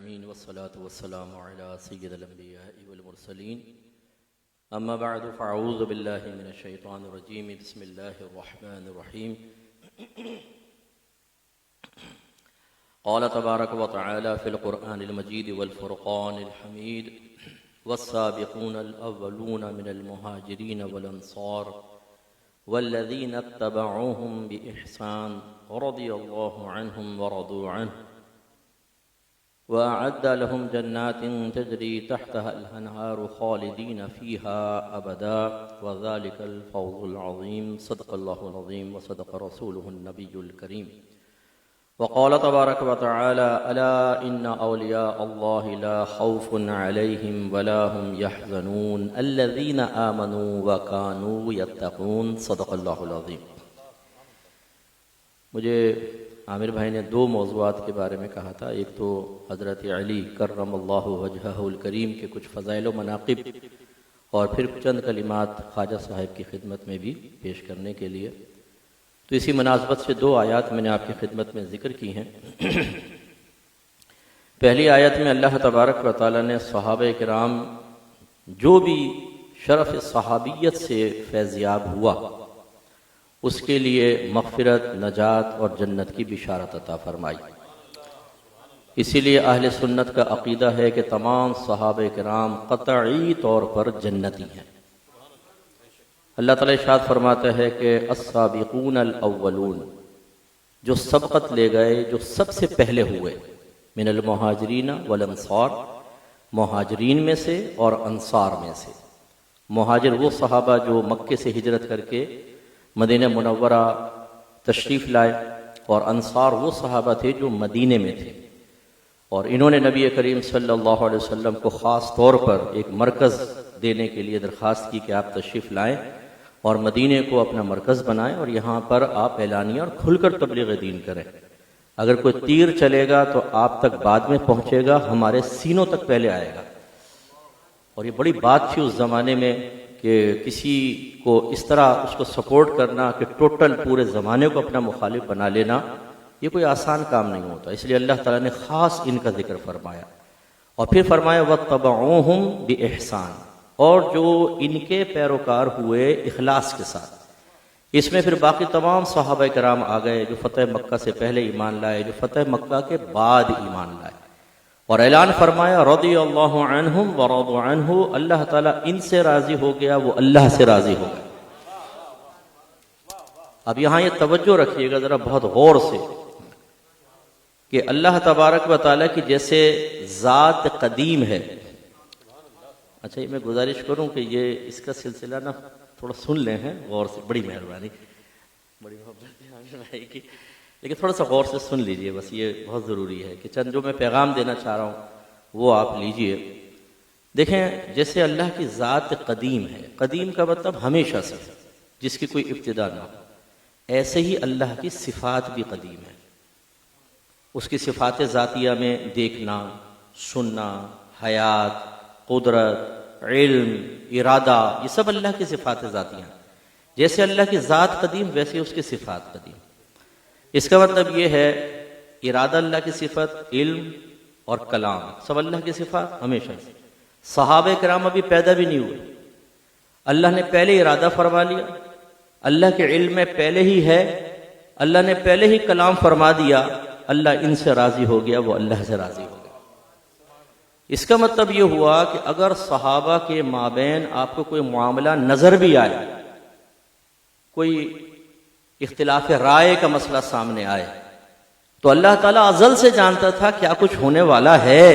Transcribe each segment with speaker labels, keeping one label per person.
Speaker 1: العالمين والصلاة والسلام على سيد الأنبياء والمرسلين أما بعد فأعوذ بالله من الشيطان الرجيم بسم الله الرحمن الرحيم قال تبارك وتعالى في القرآن المجيد والفرقان الحميد والسابقون الأولون من المهاجرين والأنصار والذين اتبعوهم بإحسان رضي الله عنهم ورضوا عنه وأعد لهم جنات تجري تحتها الأنهار خالدين فيها أبدا وذلك الفوز العظيم صدق الله العظيم وصدق رسوله النبي الكريم وقال تبارك وتعالى ألا إن أولياء الله لا خوف عليهم ولا هم يحزنون الذين آمنوا وكانوا يتقون صدق الله العظيم۔ مجھے عامر بھائی نے دو موضوعات کے بارے میں کہا تھا، ایک تو حضرت علی کرم اللہ وجہہ الکریم کے کچھ فضائل و مناقب، اور پھر چند کلمات خواجہ صاحب کی خدمت میں بھی پیش کرنے کے لیے۔ تو اسی مناسبت سے دو آیات میں نے آپ کی خدمت میں ذکر کی ہیں۔ پہلی آیت میں اللہ تبارک و تعالیٰ نے صحابہ کرام جو بھی شرف صحابیت سے فیضیاب ہوا اس کے لیے مغفرت، نجات اور جنت کی بشارت عطا فرمائی۔ اسی لیے اہل سنت کا عقیدہ ہے کہ تمام صحابہ کرام قطعی طور پر جنتی ہیں۔ اللہ تعالیٰ ارشاد فرماتا ہے کہ السابقون الاولون، جو سبقت لے گئے، جو سب سے پہلے ہوئے، من المہاجرین والانصار، مہاجرین میں سے اور انصار میں سے۔ مہاجر وہ صحابہ جو مکے سے ہجرت کر کے مدینہ منورہ تشریف لائے، اور انصار وہ صحابہ تھے جو مدینے میں تھے، اور انہوں نے نبی کریم صلی اللہ علیہ وسلم کو خاص طور پر ایک مرکز دینے کے لیے درخواست کی کہ آپ تشریف لائیں اور مدینے کو اپنا مرکز بنائیں، اور یہاں پر آپ اعلانیہ اور کھل کر تبلیغ دین کریں۔ اگر کوئی تیر چلے گا تو آپ تک بعد میں پہنچے گا، ہمارے سینوں تک پہلے آئے گا۔ اور یہ بڑی بات تھی اس زمانے میں کہ کسی کو اس طرح اس کو سپورٹ کرنا کہ ٹوٹل پورے زمانے کو اپنا مخالف بنا لینا، یہ کوئی آسان کام نہیں ہوتا۔ اس لیے اللہ تعالیٰ نے خاص ان کا ذکر فرمایا، اور پھر فرمایا وَاتَّبَعُوهُمْ بِإِحْسَانٍ، اور جو ان کے پیروکار ہوئے اخلاص کے ساتھ۔ اس میں پھر باقی تمام صحابہ کرام آ گئے جو فتح مکہ سے پہلے ایمان لائے، جو فتح مکہ کے بعد ایمان لائے، اور اعلان فرمایا رضی اللہ عنہم ورضوا عنہ، اللہ تعالیٰ ان سے راضی ہو گیا، وہ اللہ سے راضی ہو گیا۔ اب یہاں یہ توجہ رکھیے گا ذرا بہت غور سے کہ اللہ تبارک و تعالیٰ کی جیسے ذات قدیم ہے۔ اچھا، یہ میں گزارش کروں کہ یہ اس کا سلسلہ نا تھوڑا سن لیں ہیں غور سے، بڑی مہربانی، بڑی محبت ہے کی، لیکن تھوڑا سا غور سے سن لیجئے، بس یہ بہت ضروری ہے کہ چند جو میں پیغام دینا چاہ رہا ہوں وہ آپ لیجئے۔ دیکھیں، جیسے اللہ کی ذات قدیم ہے، قدیم کا مطلب ہمیشہ سے، جس کی کوئی ابتدا نہ ہو، ایسے ہی اللہ کی صفات بھی قدیم ہے۔ اس کی صفات ذاتیہ میں دیکھنا، سننا، حیات، قدرت، علم، ارادہ، یہ سب اللہ کی صفات ذاتیہ ہیں۔ جیسے اللہ کی ذات قدیم ویسے اس کی صفات قدیم۔ اس کا مطلب یہ ہے ارادہ اللہ کی صفت، علم اور کلام سب اللہ کی صفات ہمیشہ سے۔ صحابہ کرام ابھی پیدا بھی نہیں ہوئے، اللہ نے پہلے ارادہ فرما لیا، اللہ کے علم میں پہلے ہی ہے، اللہ نے پہلے ہی کلام فرما دیا، اللہ ان سے راضی ہو گیا، وہ اللہ سے راضی ہو گیا۔ اس کا مطلب یہ ہوا کہ اگر صحابہ کے مابین آپ کو کوئی معاملہ نظر بھی آئے، کوئی اختلاف رائے کا مسئلہ سامنے آئے، تو اللہ تعالیٰ ازل سے جانتا تھا کیا کچھ ہونے والا ہے،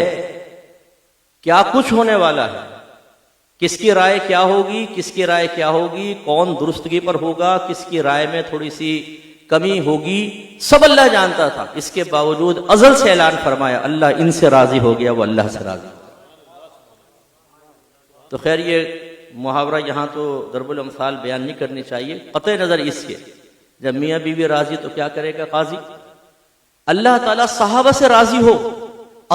Speaker 1: کیا کچھ ہونے والا ہے، کس کی رائے کیا ہوگی، کس کی رائے کیا ہوگی، کون درستگی پر ہوگا، کس کی رائے میں تھوڑی سی کمی ہوگی، سب اللہ جانتا تھا۔ اس کے باوجود ازل سے اعلان فرمایا اللہ ان سے راضی ہو گیا، وہ اللہ سے راضی ہو گیا۔ تو خیر یہ محاورہ یہاں تو ضرب الامثال بیان نہیں کرنی چاہیے، قطع نظر اس کے جب میاں بیوی راضی تو کیا کرے گا قاضی؟ اللہ تعالیٰ صحابہ سے راضی ہو،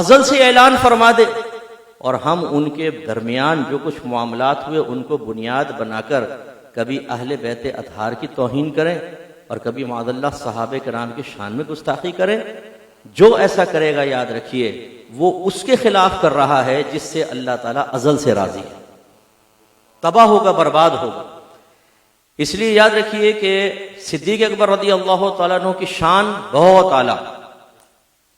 Speaker 1: ازل سے اعلان فرما دے، اور ہم ان کے درمیان جو کچھ معاملات ہوئے ان کو بنیاد بنا کر کبھی اہل بیت اطہار کی توہین کریں اور کبھی معاذ اللہ صحابہ کرام کی شان میں گستاخی کریں۔ جو ایسا کرے گا یاد رکھیے وہ اس کے خلاف کر رہا ہے جس سے اللہ تعالیٰ ازل سے راضی ہے، تباہ ہوگا، برباد ہوگا۔ اس لیے یاد رکھیے کہ صدیق اکبر رضی اللہ تعالیٰ عنہ کی شان بہت اعلیٰ،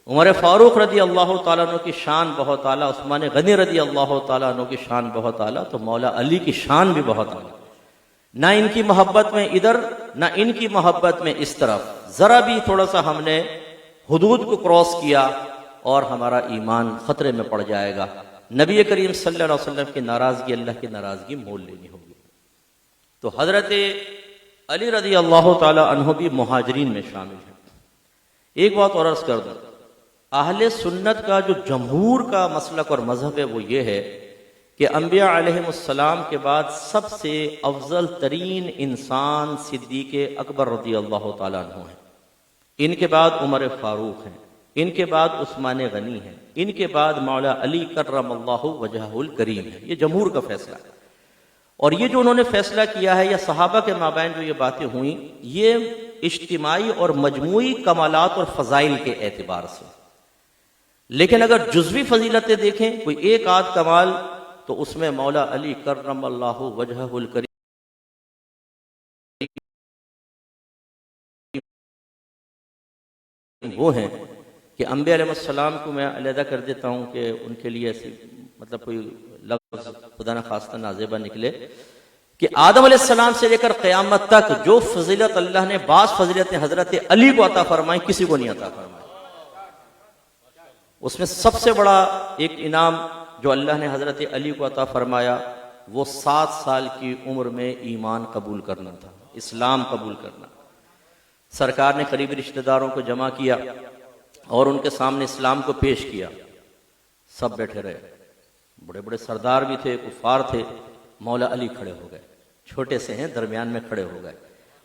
Speaker 1: عمر فاروق رضی اللہ تعالیٰ عنہ کی شان بہت اعلیٰ، عثمان غنی رضی اللہ تعالیٰ عنہ کی شان بہت اعلیٰ، تو مولا علی کی شان بھی بہت اعلیٰ۔ نہ ان کی محبت میں ادھر، نہ ان کی محبت میں اس طرف، ذرا بھی تھوڑا سا ہم نے حدود کو کراس کیا اور ہمارا ایمان خطرے میں پڑ جائے گا۔ نبی کریم صلی اللہ علیہ وسلم کی ناراضگی اللہ کی ناراضگی مول لینی ہوگی۔ تو حضرت علی رضی اللہ تعالی عنہ بھی مہاجرین میں شامل ہیں۔ ایک بات اور عرض کر دوں، اہل سنت کا جو جمہور کا مسلک اور مذہب ہے وہ یہ ہے کہ انبیاء علیہ السلام کے بعد سب سے افضل ترین انسان صدیق اکبر رضی اللہ تعالیٰ عنہ ہیں، ان کے بعد عمر فاروق ہیں، ان کے بعد عثمان غنی ہیں، ان کے بعد مولا علی کرم اللہ وجہہ الکریم ہے۔ یہ جمہور کا فیصلہ ہے، اور یہ جو انہوں نے فیصلہ کیا ہے یا صحابہ کے مابین جو یہ باتیں ہوئیں، یہ اجتماعی اور مجموعی کمالات اور فضائل کے اعتبار سے۔ لیکن اگر جزوی فضیلتیں دیکھیں، کوئی ایک آدھ کمال، تو اس میں مولا علی کرم اللہ وجہہ الکریم وہ ہیں کہ انبیاء علیہ السلام کو میں علیحدہ کر دیتا ہوں کہ ان کے لیے ایسی مطلب کوئی لفظ خدا نہ خواستہ نازیبہ نکلے کہ آدم علیہ السلام سے لے کر قیامت تک جو فضیلت اللہ نے بعض فضیلتیں حضرت علی کو عطا فرمائیں کسی کو نہیں عطا فرمائیں۔ اس میں سب سے بڑا ایک انعام جو اللہ نے حضرت علی کو عطا فرمایا وہ 7 سال کی عمر میں ایمان قبول کرنا تھا، اسلام قبول کرنا۔ سرکار نے قریبی رشتہ داروں کو جمع کیا اور ان کے سامنے اسلام کو پیش کیا، سب بیٹھے رہے، بڑے بڑے سردار بھی تھے، کفار تھے، مولا علی کھڑے ہو گئے، چھوٹے سے ہیں درمیان میں کھڑے ہو گئے،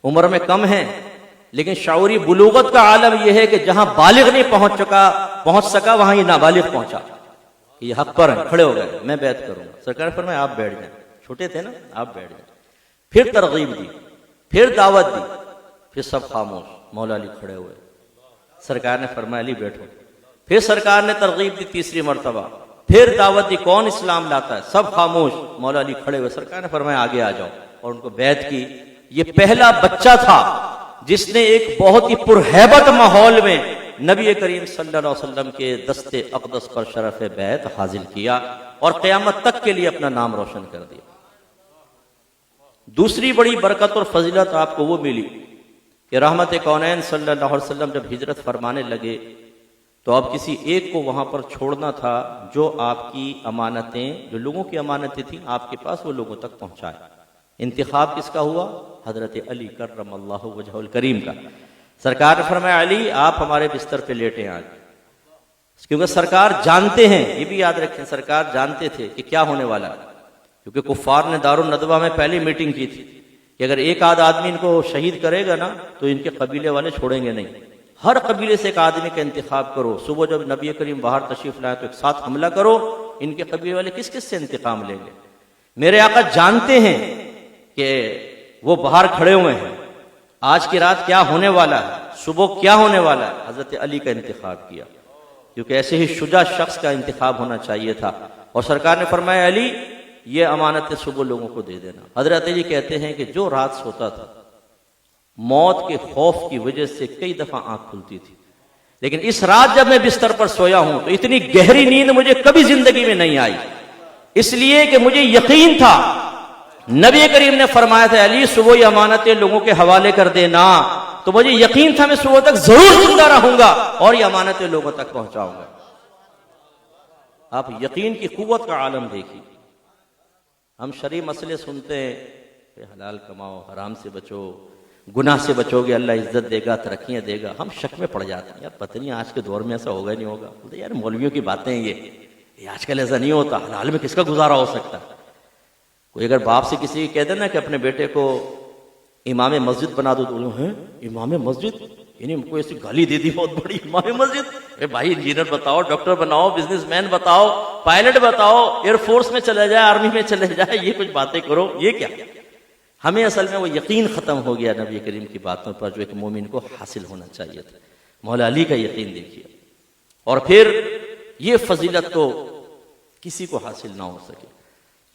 Speaker 1: عمر میں کم ہیں لیکن شعوری بلوغت کا عالم یہ ہے کہ جہاں بالغ نہیں پہنچ سکا وہاں یہ نابالغ پہنچا، یہ حق پر ہیں، کھڑے ہو گئے، میں بیعت کروں گا۔ سرکار نے فرمایا آپ بیٹھ جائیں، چھوٹے تھے نا، آپ بیٹھ جائیں۔ پھر ترغیب دی، پھر دعوت دی، پھر سب خاموش، مولا علی کھڑے ہوئے، سرکار نے فرمایا علی بیٹھو، پھر سرکار نے ترغیب دی تیسری مرتبہ، پھر دعوت دی کون اسلام لاتا ہے، سب خاموش، مولا علی کھڑے ہوئے، سرکار نے فرمایا آگے آ جاؤ، اور ان کو بیعت کی۔ یہ پہلا بچہ تھا جس نے ایک بہت ہی پرہیبت ماحول میں نبی کریم صلی اللہ علیہ وسلم کے دست اقدس پر شرف بیعت حاصل کیا اور قیامت تک کے لیے اپنا نام روشن کر دیا۔ دوسری بڑی برکت اور فضیلت آپ کو وہ ملی کہ رحمت کونین صلی اللہ علیہ وسلم جب ہجرت فرمانے لگے تو اب کسی ایک کو وہاں پر چھوڑنا تھا جو آپ کی امانتیں، جو لوگوں کی امانتیں تھیں آپ کے پاس، وہ لوگوں تک پہنچائے۔ انتخاب کس کا ہوا؟ حضرت علی کرم اللہ وجہ الکریم کا۔ سرکار نے فرمایا علی آپ ہمارے بستر پہ لیٹیں آج، کیونکہ سرکار جانتے ہیں، یہ بھی یاد رکھیں، سرکار جانتے تھے کہ کیا ہونے والا ہے، کیونکہ کفار نے دارالندوہ میں پہلی میٹنگ کی تھی کہ اگر ایک آدھ آدمی ان کو شہید کرے گا نا تو ان کے قبیلے والے چھوڑیں گے نہیں، ہر قبیلے سے ایک آدمی کا انتخاب کرو، صبح جب نبی کریم باہر تشریف لائے تو ایک ساتھ حملہ کرو، ان کے قبیلے والے کس کس سے انتقام لیں گے۔ میرے آقا جانتے ہیں کہ وہ باہر کھڑے ہوئے ہیں، آج کی رات کیا ہونے والا ہے، صبح کیا ہونے والا ہے، حضرت علی کا انتخاب کیا، کیونکہ ایسے ہی شجاع شخص کا انتخاب ہونا چاہیے تھا۔ اور سرکار نے فرمایا علی یہ امانتیں صبح لوگوں کو دے دینا۔ حضرت علی کہتے ہیں کہ جو رات سوتا تھا موت کے خوف کی وجہ سے کئی دفعہ آنکھ کھلتی تھی، لیکن اس رات جب میں بستر پر سویا ہوں تو اتنی گہری نیند مجھے کبھی زندگی میں نہیں آئی، اس لیے کہ مجھے یقین تھا، نبی کریم نے فرمایا تھا علی صبح یہ امانتیں لوگوں کے حوالے کر دینا، تو مجھے یقین تھا میں صبح تک ضرور زندہ رہوں گا اور یہ امانتیں لوگوں تک پہنچاؤں گا۔ آپ یقین کی قوت کا عالم دیکھیے۔ ہم شرعی مسئلے سنتے ہیں کہ حلال کماؤ، حرام سے بچو، گناہ سے بچو گے اللہ عزت دے گا، ترقیاں دے گا، ہم شک میں پڑ جاتے ہیں، یار پتہ نہیں آج کے دور میں ایسا ہوگا نہیں ہوگا، بولتے یار مولویوں کی باتیں یہ آج کل ایسا نہیں ہوتا، حلال میں کس کا گزارا ہو سکتا ہے۔ کوئی اگر باپ سے کسی کہہ دے نا کہ اپنے بیٹے کو امام مسجد بنا دو تو ہیں امام مسجد، یعنی ان کو ایسی گالی دے دی بہت بڑی، امام مسجد، اے بھائی انجینئر بتاؤ، ڈاکٹر بناؤ، بزنس مین بتاؤ، پائلٹ بتاؤ، ایئر فورس میں چلا جائے، آرمی میں چلے جائے، یہ کچھ باتیں کرو، یہ کیا؟ ہمیں اصل میں وہ یقین ختم ہو گیا نبی کریم کی باتوں پر جو ایک مومن کو حاصل ہونا چاہیے تھا۔ مولا علی کا یقین دیکھیے۔ اور پھر یہ فضیلت تو کسی کو حاصل نہ ہو سکے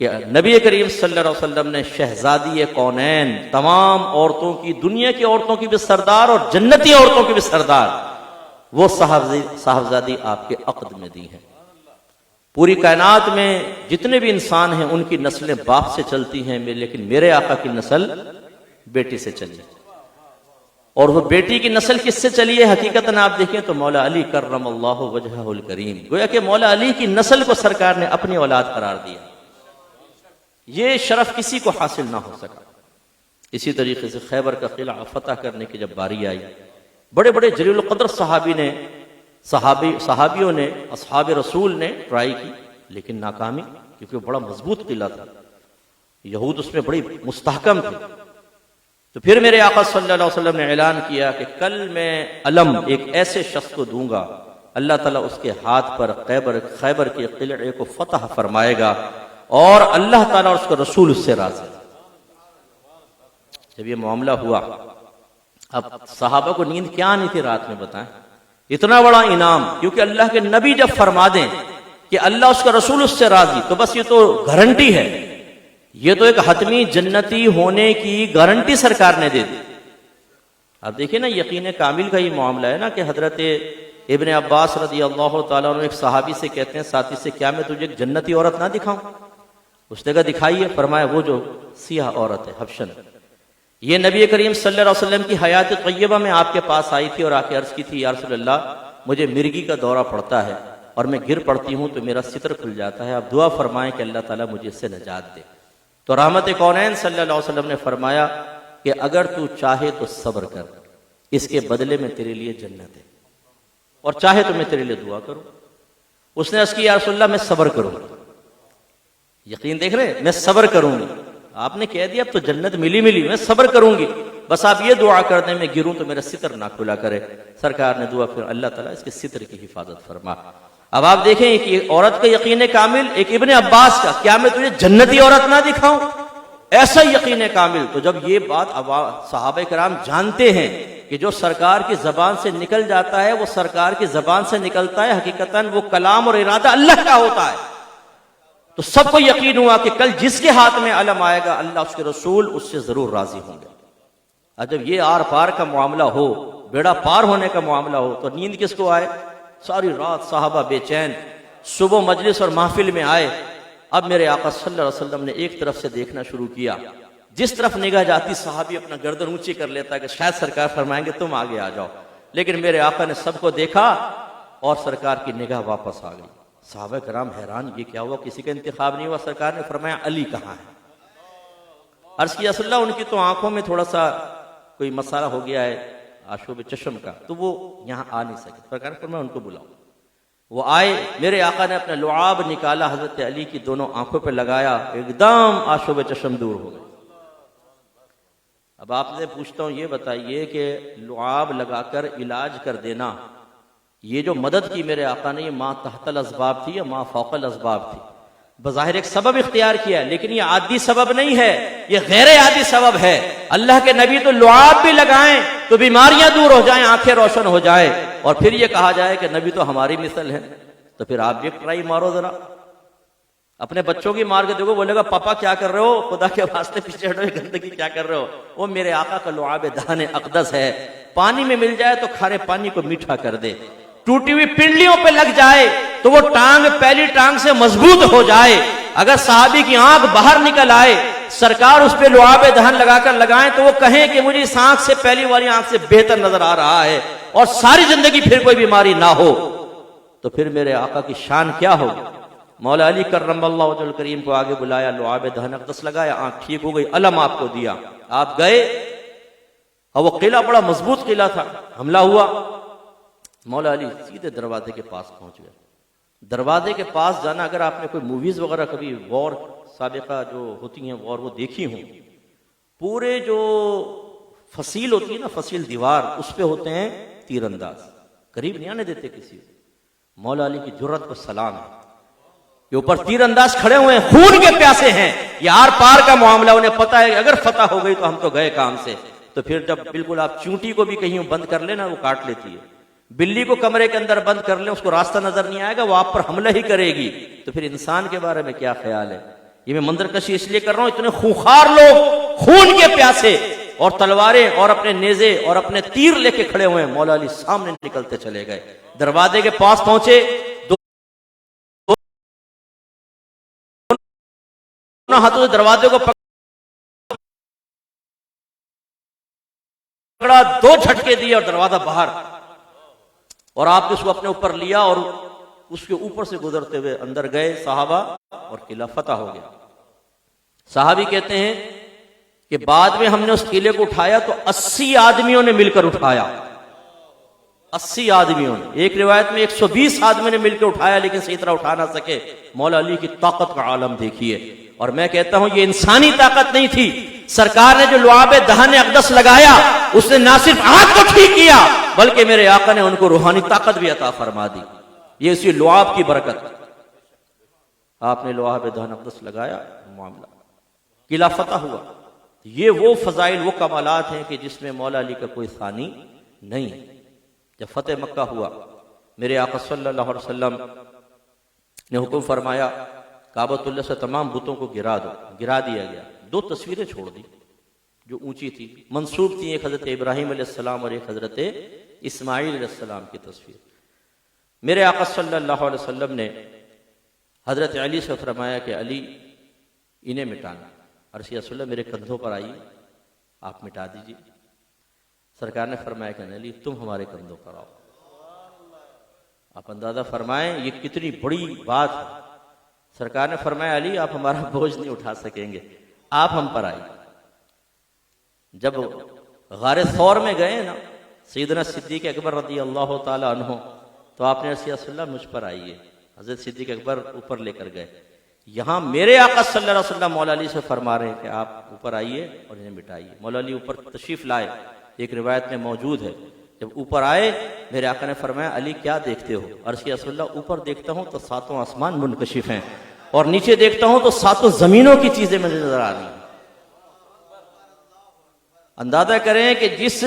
Speaker 1: کہ نبی کریم صلی اللہ علیہ وسلم نے شہزادی کونین، تمام عورتوں کی، دنیا کی عورتوں کی بھی سردار اور جنتی عورتوں کی بھی سردار، وہ صاحبزادی آپ کے عقد میں دی ہیں۔ پوری کائنات میں جتنے بھی انسان ہیں ان کی نسلیں باپ سے چلتی ہیں، لیکن میرے آقا کی نسل بیٹی سے چلی، اور وہ بیٹی کی نسل کس سے چلی ہے؟ حقیقتاً آپ دیکھیں تو مولا علی کرم اللہ وجہہ الکریم، گویا کہ مولا علی کی نسل کو سرکار نے اپنی اولاد قرار دیا۔ یہ شرف کسی کو حاصل نہ ہو سکا۔ اسی طریقے سے خیبر کا قلعہ فتح کرنے کی جب باری آئی، بڑے بڑے جلیل القدر صحابیوں نے، اصحاب رسول نے ٹرائی کی، لیکن ناکامی، کیونکہ وہ بڑا مضبوط قلعہ تھا، یہود اس میں بڑی مستحکم تھی۔ تو پھر میرے آقا صلی اللہ علیہ وسلم نے اعلان کیا کہ کل میں علم ایک ایسے شخص کو دوں گا، اللہ تعالیٰ اس کے ہاتھ پر خیبر کے قلعے کو فتح فرمائے گا، اور اللہ تعالیٰ اور اس کا رسول اس سے راضی۔ جب یہ معاملہ ہوا، اب صحابہ کو نیند کیا آنی تھی رات میں، بتائیں؟ اتنا بڑا انعام، کیونکہ اللہ کے نبی جب فرما دیں کہ اللہ اس کا رسول اس سے راضی، تو بس یہ تو گارنٹی ہے، یہ تو ایک حتمی جنتی ہونے کی گارنٹی سرکار نے دے دی۔ اب دیکھیں نا، یقین کامل کا یہ معاملہ ہے نا کہ حضرت ابن عباس رضی اللہ تعالیٰ عنہ ایک صحابی سے کہتے ہیں، ساتھی سے، کیا میں تجھے ایک جنتی عورت نہ دکھاؤں؟ اس نے کہا دکھائیے۔ فرمایا وہ جو سیاہ عورت ہے، حبشن، یہ نبی کریم صلی اللہ علیہ وسلم کی حیات طیبہ میں آپ کے پاس آئی تھی اور آ کے عرض کی تھی، یا رسول اللہ مجھے مرگی کا دورہ پڑتا ہے اور میں گر پڑتی ہوں تو میرا ستر کھل جاتا ہے، آپ دعا فرمائیں کہ اللہ تعالیٰ مجھے اس سے نجات دے۔ تو رحمت کونین صلی اللہ علیہ وسلم نے فرمایا کہ اگر تو چاہے تو صبر کر، اس کے بدلے میں تیرے لیے جنت ہے، اور چاہے تو میں تیرے لیے دعا کروں۔ اس نے عرض کی، یا رسول اللہ میں صبر کروں گا، یقین دیکھ رہے ہیں، میں صبر کروں گی۔ آپ نے کہہ دیا اب تو جنت ملی، میں صبر کروں گی، بس آپ یہ دعا کر دیں میں گروں تو میرا ستر نہ کھلا کرے۔ سرکار نے دعا، پھر اللہ تعالیٰ اس کے ستر کی حفاظت فرما۔ اب آپ دیکھیں کہ عورت کا یقین کامل، ایک ابن عباس کا، کیا میں تجھے جنتی عورت نہ دکھاؤں؟ ایسا یقین کامل۔ تو جب یہ بات صحابہ کرام جانتے ہیں کہ جو سرکار کی زبان سے نکل جاتا ہے وہ سرکار کی زبان سے نکلتا ہے، حقیقتاً وہ کلام اور ارادہ اللہ کا ہوتا ہے، تو سب کو یقین ہوا کہ کل جس کے ہاتھ میں علم آئے گا اللہ اس کے رسول اس سے ضرور راضی ہوں گے۔ اور جب یہ آر پار کا معاملہ ہو، بیڑا پار ہونے کا معاملہ ہو، تو نیند کس کو آئے؟ ساری رات صحابہ بے چین، صبح مجلس اور محفل میں آئے۔ اب میرے آقا صلی اللہ علیہ وسلم نے ایک طرف سے دیکھنا شروع کیا، جس طرف نگاہ جاتی صحابی اپنا گردن اونچی کر لیتا ہے کہ شاید سرکار فرمائیں گے تم آگے آ جاؤ، لیکن میرے آقا نے سب کو دیکھا اور سرکار کی نگاہ واپس آ گئی۔ صحابہ کرام حیران، یہ کیا ہوا؟ کسی کا انتخاب نہیں ہوا؟ سرکار نے فرمایا علی کہاں ہے؟ عرض کیا رسول اللہ ان کی تو آنکھوں میں تھوڑا سا کوئی مسئلہ ہو گیا ہے آشوب چشم کا، تو وہ یہاں آ نہیں سکے۔ سرکار نے فرمایا ان کو بلاؤ۔ وہ آئے، میرے آقا نے اپنا لعاب نکالا، حضرت علی کی دونوں آنکھوں پہ لگایا، ایک دم آشوب چشم دور ہو گئے۔ اب آپ سے پوچھتا ہوں، یہ بتائیے کہ لعاب لگا کر علاج کر دینا، یہ جو مدد کی میرے آقا نے، یہ ماں تحت الاسباب تھی یا ماں فوق الاسباب تھی؟ بظاہر ایک سبب اختیار کیا ہے، لیکن یہ عادی سبب نہیں ہے، یہ غیر عادی سبب ہے۔ اللہ کے نبی تو لعاب بھی لگائیں تو بیماریاں دور ہو جائیں، آنکھیں روشن ہو جائیں، اور پھر یہ کہا جائے کہ نبی تو ہماری مثل ہے۔ تو پھر آپ بھی ٹرائی مارو ذرا، اپنے بچوں کی مار کے دیکھو، بولے گا پاپا کیا کر رہے ہو، خدا کے واسطے پیچھے ہٹو، گندگی کیا کر رہے ہو؟ وہ میرے آقا کا لعاب دہن اقدس ہے، پانی میں مل جائے تو کھارے پانی کو میٹھا کر دے، ٹوٹی ہوئی پنڈلیوں پہ لگ جائے تو وہ ٹانگ پہلی ٹانگ سے مضبوط ہو جائے۔ اگر صحابی کی آنکھ باہر نکل آئے، سرکار اس پہ لعاب دہن لگا کر لگائیں تو وہ کہیں کہ مجھے اس آنکھ سے پہلی والی آنکھ سے بہتر نظر آ رہا ہے، اور ساری زندگی پھر کوئی بیماری نہ ہو، تو پھر میرے آقا کی شان کیا ہوگی؟ مولا علی کرم اللہ وجہ الکریم کو آگے بلایا، لعاب دہن اقدس لگایا، آنکھ ٹھیک ہو گئی، علم آپ کو دیا، آپ گئے، اور وہ قلعہ بڑا مضبوط قلعہ تھا۔ حملہ ہوا، مولا علی سیدھے دروازے کے پاس پہنچ گئے۔ دروازے کے پاس جانا، اگر آپ نے کوئی موویز وغیرہ کبھی وار سابقہ جو ہوتی ہیں وار وہ دیکھی ہوں، پورے جو فصیل ہوتی ہے نا، فصیل دیوار، اس پہ ہوتے ہیں تیر انداز، قریب نہیں آنے دیتے کسی کو۔ مولا علی کی جرت کو سلام ہے، یہ اوپر تیر انداز کھڑے ہوئے ہیں، خون کے پیاسے ہیں، یہ آر پار کا معاملہ، انہیں پتا ہے کہ اگر فتح ہو گئی تو ہم تو گئے کام سے۔ تو پھر جب بالکل آپ چونٹی کو بھی کہیں بند کر لینا وہ کاٹ لیتی ہے، بلی کو کمرے کے اندر بند کر لیں، اس کو راستہ نظر نہیں آئے گا، وہ آپ پر حملہ ہی کرے گی، تو پھر انسان کے بارے میں کیا خیال ہے؟ یہ میں منظر کشی اس لیے کر رہا ہوں، اتنے خونخوار لوگ، خون کے پیاسے، اور تلواریں اور اپنے نیزے اور اپنے تیر لے کے کھڑے ہوئے ہیں۔ مولا علی سامنے نکلتے چلے گئے، دروازے کے پاس پہنچے، دونوں ہاتھوں سے دروازے کو پکڑا، 2 جھٹکے دیے اور دروازہ باہر، اور آپ نے اس کو اپنے اوپر لیا اور اس کے اوپر سے گزرتے ہوئے اندر گئے صحابہ، اور قلعہ فتح ہو گیا۔ صحابی کہتے ہیں کہ بعد میں ہم نے اس قلعے کو اٹھایا تو 80 آدمیوں نے مل کر اٹھایا، 80 آدمیوں نے، ایک روایت میں 120 آدمی نے مل کے اٹھایا، لیکن صحیح طرح اٹھا نہ سکے۔ مولا علی کی طاقت کا عالم دیکھیے، اور میں کہتا ہوں یہ انسانی طاقت نہیں تھی، سرکار نے جو لعاب دہن اقدس لگایا، اس نے نہ صرف آنکھ کو ٹھیک کیا بلکہ میرے آقا نے ان کو روحانی طاقت بھی عطا فرما دی، یہ اسی لعاب کی برکت۔ آپ نے لعاب دہن اقدس لگایا، معاملہ قلعہ فتح ہوا۔ یہ وہ فضائل، وہ کمالات ہیں کہ جس میں مولا علی کا کوئی ثانی نہیں ہے۔ جب فتح مکہ ہوا، میرے آقا صلی اللہ علیہ وسلم نے حکم فرمایا کعبۃ اللہ سے تمام بتوں کو گرا دو، گرا دیا گیا۔ 2 تصویریں چھوڑ دی جو اونچی تھی، منسوب تھی، ایک حضرت ابراہیم علیہ السلام اور ایک حضرت اسماعیل علیہ السلام کی تصویر۔ میرے آقا صلی اللہ علیہ وسلم نے حضرت علی سے فرمایا کہ علی انہیں مٹانا، عرش یا رسول اللہ میرے کندھوں پر آئیے، آپ مٹا دیجیے۔ سرکار نے فرمایا کہ علی تم ہمارے کندھوں پر آؤ۔ آپ اندازہ فرمائیں یہ کتنی بڑی بات ہے۔ سرکار نے فرمایا علی آپ ہمارا بوجھ نہیں اٹھا سکیں گے، آپ ہم پر آئیے۔ جب غار ثور میں گئے نا سیدنا صدیق اکبر رضی اللہ تعالی عنہ، تو آپ نے رسول اللہ مجھ پر آئیے، حضرت صدیق اکبر اوپر لے کر گئے۔ یہاں میرے آقا صلی اللہ علیہ وسلم مولا علی سے فرما رہے ہیں کہ آپ اوپر آئیے اور انہیں مٹائیے۔ مولا علی اوپر تشریف لائے، ایک روایت میں موجود ہے، جب اوپر آئے میرے آقا نے فرمایا علی کیا دیکھتے ہو؟ عرض کیا رسول اللہ اوپر دیکھتا ہوں تو 7 آسمان منکشف ہیں، اور نیچے دیکھتا ہوں تو 7 زمینوں کی چیزیں مجھے نظر آ رہی ہیں۔ اندازہ کریں کہ جس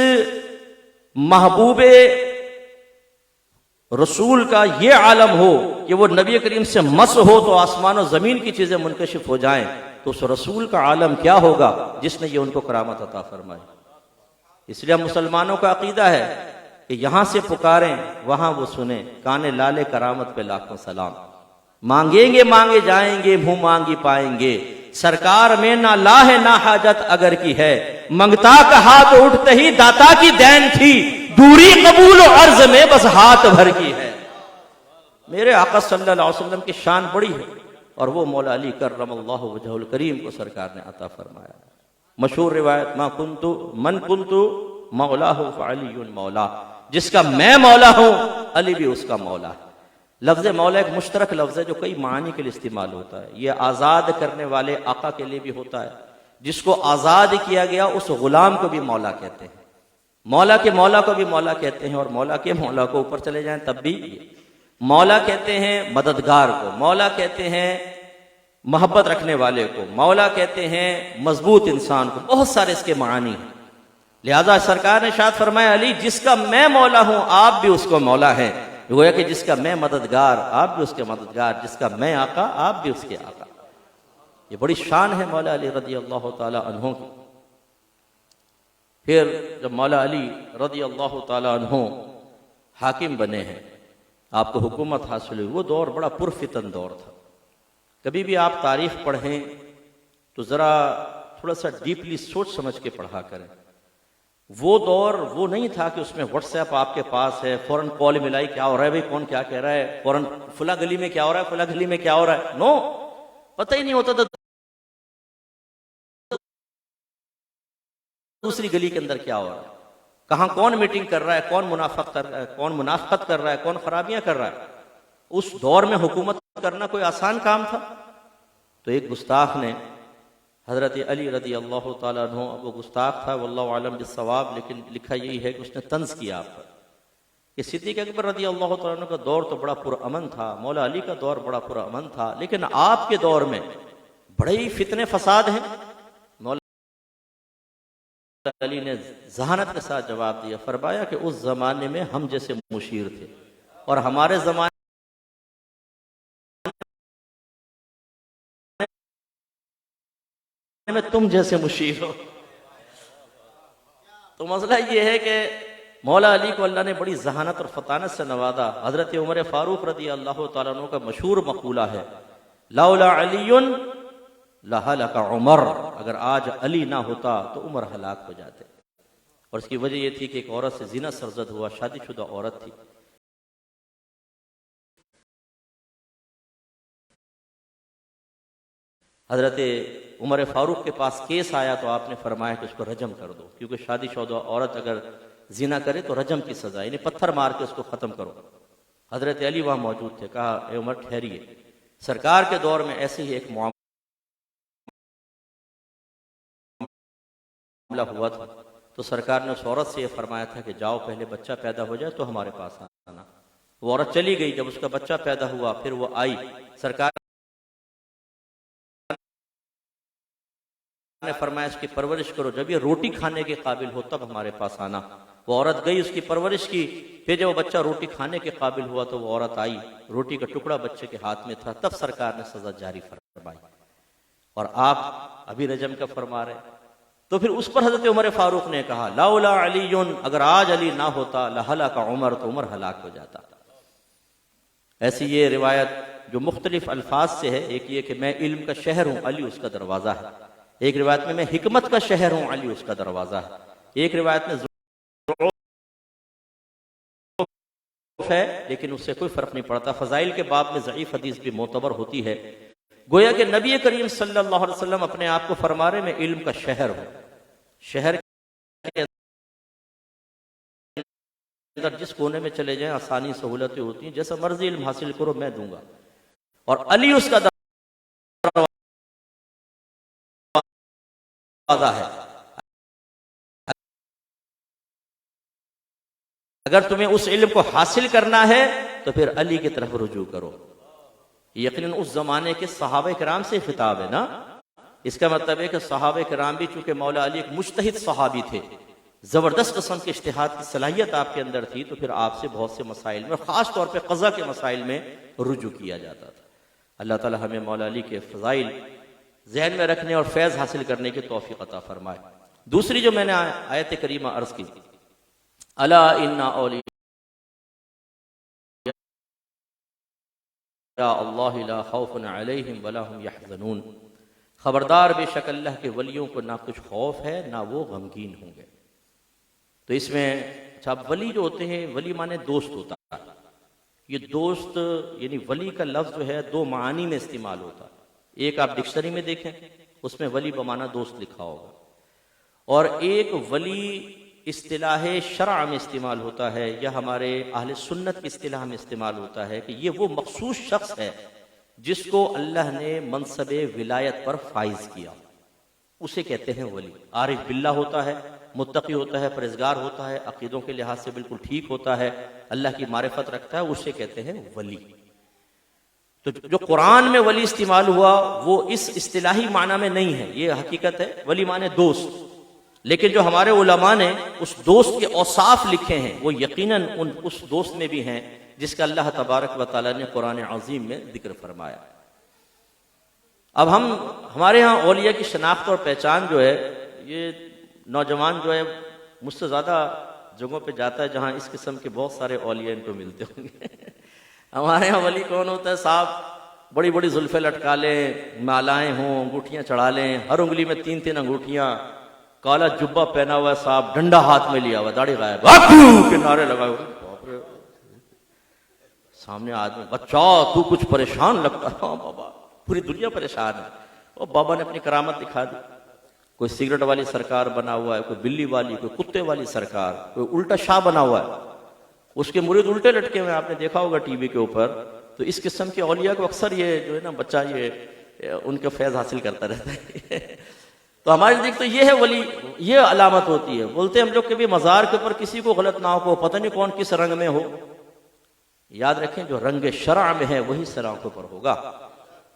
Speaker 1: محبوب رسول کا یہ عالم ہو کہ وہ نبی کریم سے مس ہو تو آسمان و زمین کی چیزیں منکشف ہو جائیں، تو اس رسول کا عالم کیا ہوگا جس نے یہ ان کو کرامت عطا فرمائی۔ اس لیے ہم مسلمانوں کا عقیدہ ہے کہ یہاں سے پکاریں وہاں وہ سنیں، کانے لالے کرامت پہ لاکھوں سلام۔ مانگیں گے مانگے جائیں گے، منہ مانگی پائیں گے، سرکار میں نہ لا ہے نہ حاجت اگر کی ہے، منگتا کا ہاتھ اٹھتے ہی داتا کی دین تھی، دوری قبول و عرض میں بس ہاتھ بھر کی ہے۔ میرے آقا صلی اللہ علیہ وسلم کی شان بڑی ہے، اور وہ مولا علی کرم اللہ وجہہ الکریم کو سرکار نے عطا فرمایا۔ مشہور روایت من کنت مولاہ فعلی مولا، جس کا میں مولا ہوں علی بھی اس کا مولا ہے۔ لفظ مولا ایک مشترک لفظ ہے جو کئی معنی کے لیے استعمال ہوتا ہے۔ یہ آزاد کرنے والے آقا کے لیے بھی ہوتا ہے، جس کو آزاد کیا گیا اس غلام کو بھی مولا کہتے ہیں، مولا کے مولا کو بھی مولا کہتے ہیں، اور مولا کے مولا کو اوپر چلے جائیں تب بھی مولا کہتے ہیں مددگار کو، مولا کہتے ہیں محبت رکھنے والے کو، مولا کہتے ہیں مضبوط انسان کو، بہت سارے اس کے معانی ہیں۔ لہذا سرکار نے ارشاد فرمایا علی جس کا میں مولا ہوں آپ بھی اس کو مولا ہیں، گویا کہ جس کا میں مددگار آپ بھی اس کے مددگار، جس کا میں آقا آپ بھی اس کے آقا۔ یہ بڑی شان ہے مولا علی رضی اللہ تعالی عنہ کی۔ پھر جب مولا علی رضی اللہ تعالی عنہ حاکم بنے ہیں، آپ کو حکومت حاصل ہوئی، وہ دور بڑا پرفتن دور تھا۔ کبھی بھی آپ تاریخ پڑھیں تو ذرا تھوڑا سا ڈیپلی سوچ سمجھ کے پڑھا کریں۔ وہ دور وہ نہیں تھا کہ اس میں واٹس ایپ آپ کے پاس ہے، فوراً کال ملائی کیا ہو رہا ہے بھائی، کون کیا کہہ رہا ہے، فوراً فلاں گلی میں کیا ہو رہا ہے، فلاں گلی میں کیا ہو رہا ہے، نو، پتہ ہی نہیں ہوتا تھا دوسری گلی کے اندر کیا ہو رہا ہے، کہاں کون میٹنگ کر رہا ہے، کون منافقت کر رہا ہے، کون منافقت کر رہا ہے، کون خرابیاں کر رہا ہے۔ اس دور میں حکومت کرنا کوئی آسان کام تھا؟ تو ایک گستاخ نے حضرت علی رضی اللہ تعالیٰ عنہ، وہ گستاخ تھا واللہ عالم بالصواب، لیکن لکھا یہی ہے کہ اس نے طنز کیا آپ پر کہ صدیق اکبر رضی اللہ تعالیٰ عنہ کا دور تو بڑا پرامن تھا، مولا علی کا دور بڑا پرامن تھا، لیکن آپ کے دور میں بڑے ہی فتنے فساد ہیں۔ مولا علی نے ذہانت کے ساتھ جواب دیا، فرمایا کہ اس زمانے میں ہم جیسے مشیر تھے اور ہمارے زمانے میں تم جیسے مشیر ہو۔ تو مسئلہ یہ ہے کہ مولا علی کو اللہ نے بڑی ذہانت اور فطانت سے نوازا۔ حضرت عمر فاروق رضی اللہ تعالیٰ عنہ کا مشہور مقولہ ہے، لولا علی لہلک عمر، اگر آج علی نہ ہوتا تو عمر ہلاک ہو جاتے۔ اور اس کی وجہ یہ تھی کہ ایک عورت سے زنا سرزد ہوا، شادی شدہ عورت تھی۔ حضرت عمر فاروق کے پاس کیس آیا تو آپ نے فرمایا کہ اس کو رجم کر دو، کیونکہ شادی شدہ عورت اگر زنا کرے تو رجم کی سزا، یعنی پتھر مار کے اس کو ختم کرو۔ حضرت علی وہاں موجود تھے، کہا اے عمر ٹھہریے، سرکار کے دور میں ایسے ہی ایک معاملہ ہوا تھا، تو سرکار نے اس عورت سے یہ فرمایا تھا کہ جاؤ پہلے بچہ پیدا ہو جائے تو ہمارے پاس آنا۔ وہ عورت چلی گئی، جب اس کا بچہ پیدا ہوا پھر وہ آئی، سرکار نے فرمایا اس کی پرورش کرو، جب یہ روٹی کھانے کے قابل ہو تب ہمارے پاس آنا۔ وہ عورت گئی، اس کی پرورش کی، پھر جب وہ بچہ روٹی کھانے کے قابل ہوا تو وہ عورت آئی، روٹی کا ٹکڑا بچے کے ہاتھ میں تھا، تب سرکار نے سزا جاری فرمائی۔ اور آپ ابھی رجم کا فرما رہے، تو پھر اس پر حضرت عمر فاروق نے کہا لولا علی، اگر آج علی نہ ہوتا لہلک عمر، تو عمر ہلاک ہو جاتا۔ ایسی یہ روایت جو مختلف الفاظ سے ہے، ایک یہ کہ میں علم کا شہر ہوں، علی اس کا دروازہ ہے، ایک روایت میں حکمت کا شہر ہوں، علی اس کا دروازہ ہے، ایک روایت میں ضعف ہے لیکن اس سے کوئی فرق نہیں پڑتا۔ فضائل کے باب میں ضعیف حدیث بھی معتبر ہوتی ہے، گویا کہ نبی کریم صلی اللہ علیہ وسلم اپنے آپ کو فرما رہے میں علم کا شہر ہوں، شہر کے اندر جس کونے میں چلے جائیں آسانی سہولتیں ہوتی ہیں، جیسا مرضی علم حاصل کرو میں دوں گا، اور علی اس کا دروازہ ہے۔ اگر تمہیں اس علم کو حاصل کرنا ہے تو پھر علی کی طرف رجوع کرو۔ یقیناً اس زمانے کے صحابہ کرام سے خطاب ہے نا، اس کا مطلب ہے کہ صحابہ کرام بھی چونکہ مولا علی ایک مجتہد صحابی تھے، زبردست قسم کی اجتہاد کی صلاحیت آپ کے اندر تھی، تو پھر آپ سے بہت سے مسائل میں، خاص طور پہ قضا کے مسائل میں رجوع کیا جاتا تھا۔ اللہ تعالی ہمیں مولا علی کے فضائل ذہن میں رکھنے اور فیض حاصل کرنے کی توفیق عطا فرمائے۔ دوسری جو میں نے آیت کریمہ عرض کی، الا ان اولیاء اللہ لا خوف علیہم ولا هم یحزنون، خبردار بے شک اللہ کے ولیوں کو نہ کچھ خوف ہے نہ وہ غمگین ہوں گے۔ تو اس میں اچھا ولی جو ہوتے ہیں، ولی مانے دوست ہوتا ہے، یہ دوست یعنی ولی کا لفظ جو ہے دو معانی میں استعمال ہوتا ہے، ایک آپ ڈکشنری میں دیکھیں اس میں ولی بمعنی دوست لکھا ہوگا، اور ایک ولی اصطلاح شرع میں استعمال ہوتا ہے، یا ہمارے اہل سنت کی اصطلاح میں استعمال ہوتا ہے کہ یہ وہ مخصوص شخص ہے جس کو اللہ نے منصب ولایت پر فائز کیا، اسے کہتے ہیں ولی۔ عارف باللہ ہوتا ہے، متقی ہوتا ہے، پرہیزگار ہوتا ہے، عقیدوں کے لحاظ سے بالکل ٹھیک ہوتا ہے، اللہ کی معرفت رکھتا ہے، اسے کہتے ہیں ولی۔ تو جو قرآن میں ولی استعمال ہوا وہ اس اصطلاحی معنی میں نہیں ہے، یہ حقیقت ہے، ولی معنی دوست، لیکن جو ہمارے علماء نے اس دوست کے اوصاف لکھے ہیں وہ یقیناً اس دوست میں بھی ہیں جس کا اللہ تبارک و تعالیٰ نے قرآن عظیم میں ذکر فرمایا۔ اب ہمارے ہاں اولیاء کی شناخت اور پہچان جو ہے، یہ نوجوان جو ہے مجھ سے زیادہ جگہوں پہ جاتا ہے جہاں اس قسم کے بہت سارے اولیاء ان کو ملتے ہوں گے۔ ہمارے ہاں ولی کون ہوتا ہے صاحب؟ بڑی بڑی زلفیں لٹکا لیں، مالائیں ہوں، انگوٹھیاں چڑھا لیں، ہر انگلی میں 3 انگوٹھیاں، کالا جبہ پہنا ہوا ہے صاحب، ڈنڈا ہاتھ میں لیا ہوا، داڑھی غائب، کے نعرے لگائے ہوئے، سامنے آدمی، بچہ تو کچھ پریشان لگتا ہے۔ ہاں بابا، پوری دنیا پریشان ہے۔ اور بابا نے اپنی کرامت دکھا دی، کوئی سگریٹ والی سرکار بنا ہوا ہے، کوئی بلی والی، کوئی کتے والی سرکار، کوئی الٹا شاہ بنا ہوا ہے، اس کے مرید الٹے لٹکے ہوئے، آپ نے دیکھا ہوگا ٹی وی کے اوپر۔ تو اس قسم کے اولیاء کو اکثر یہ جو ہے نا بچہ یہ ان کا فیض حاصل کرتا رہتا ہے۔ تو ہمارے نزدیک تو یہ ہے ولی، یہ علامت ہوتی ہے۔ بولتے ہیں ہم لوگ کہ بھی مزار کے اوپر کسی کو غلط نہ ہو، پتہ نہیں کون کس رنگ میں ہو، یاد رکھیں جو رنگ شرع میں ہے وہی سر آنکھوں پر ہوگا،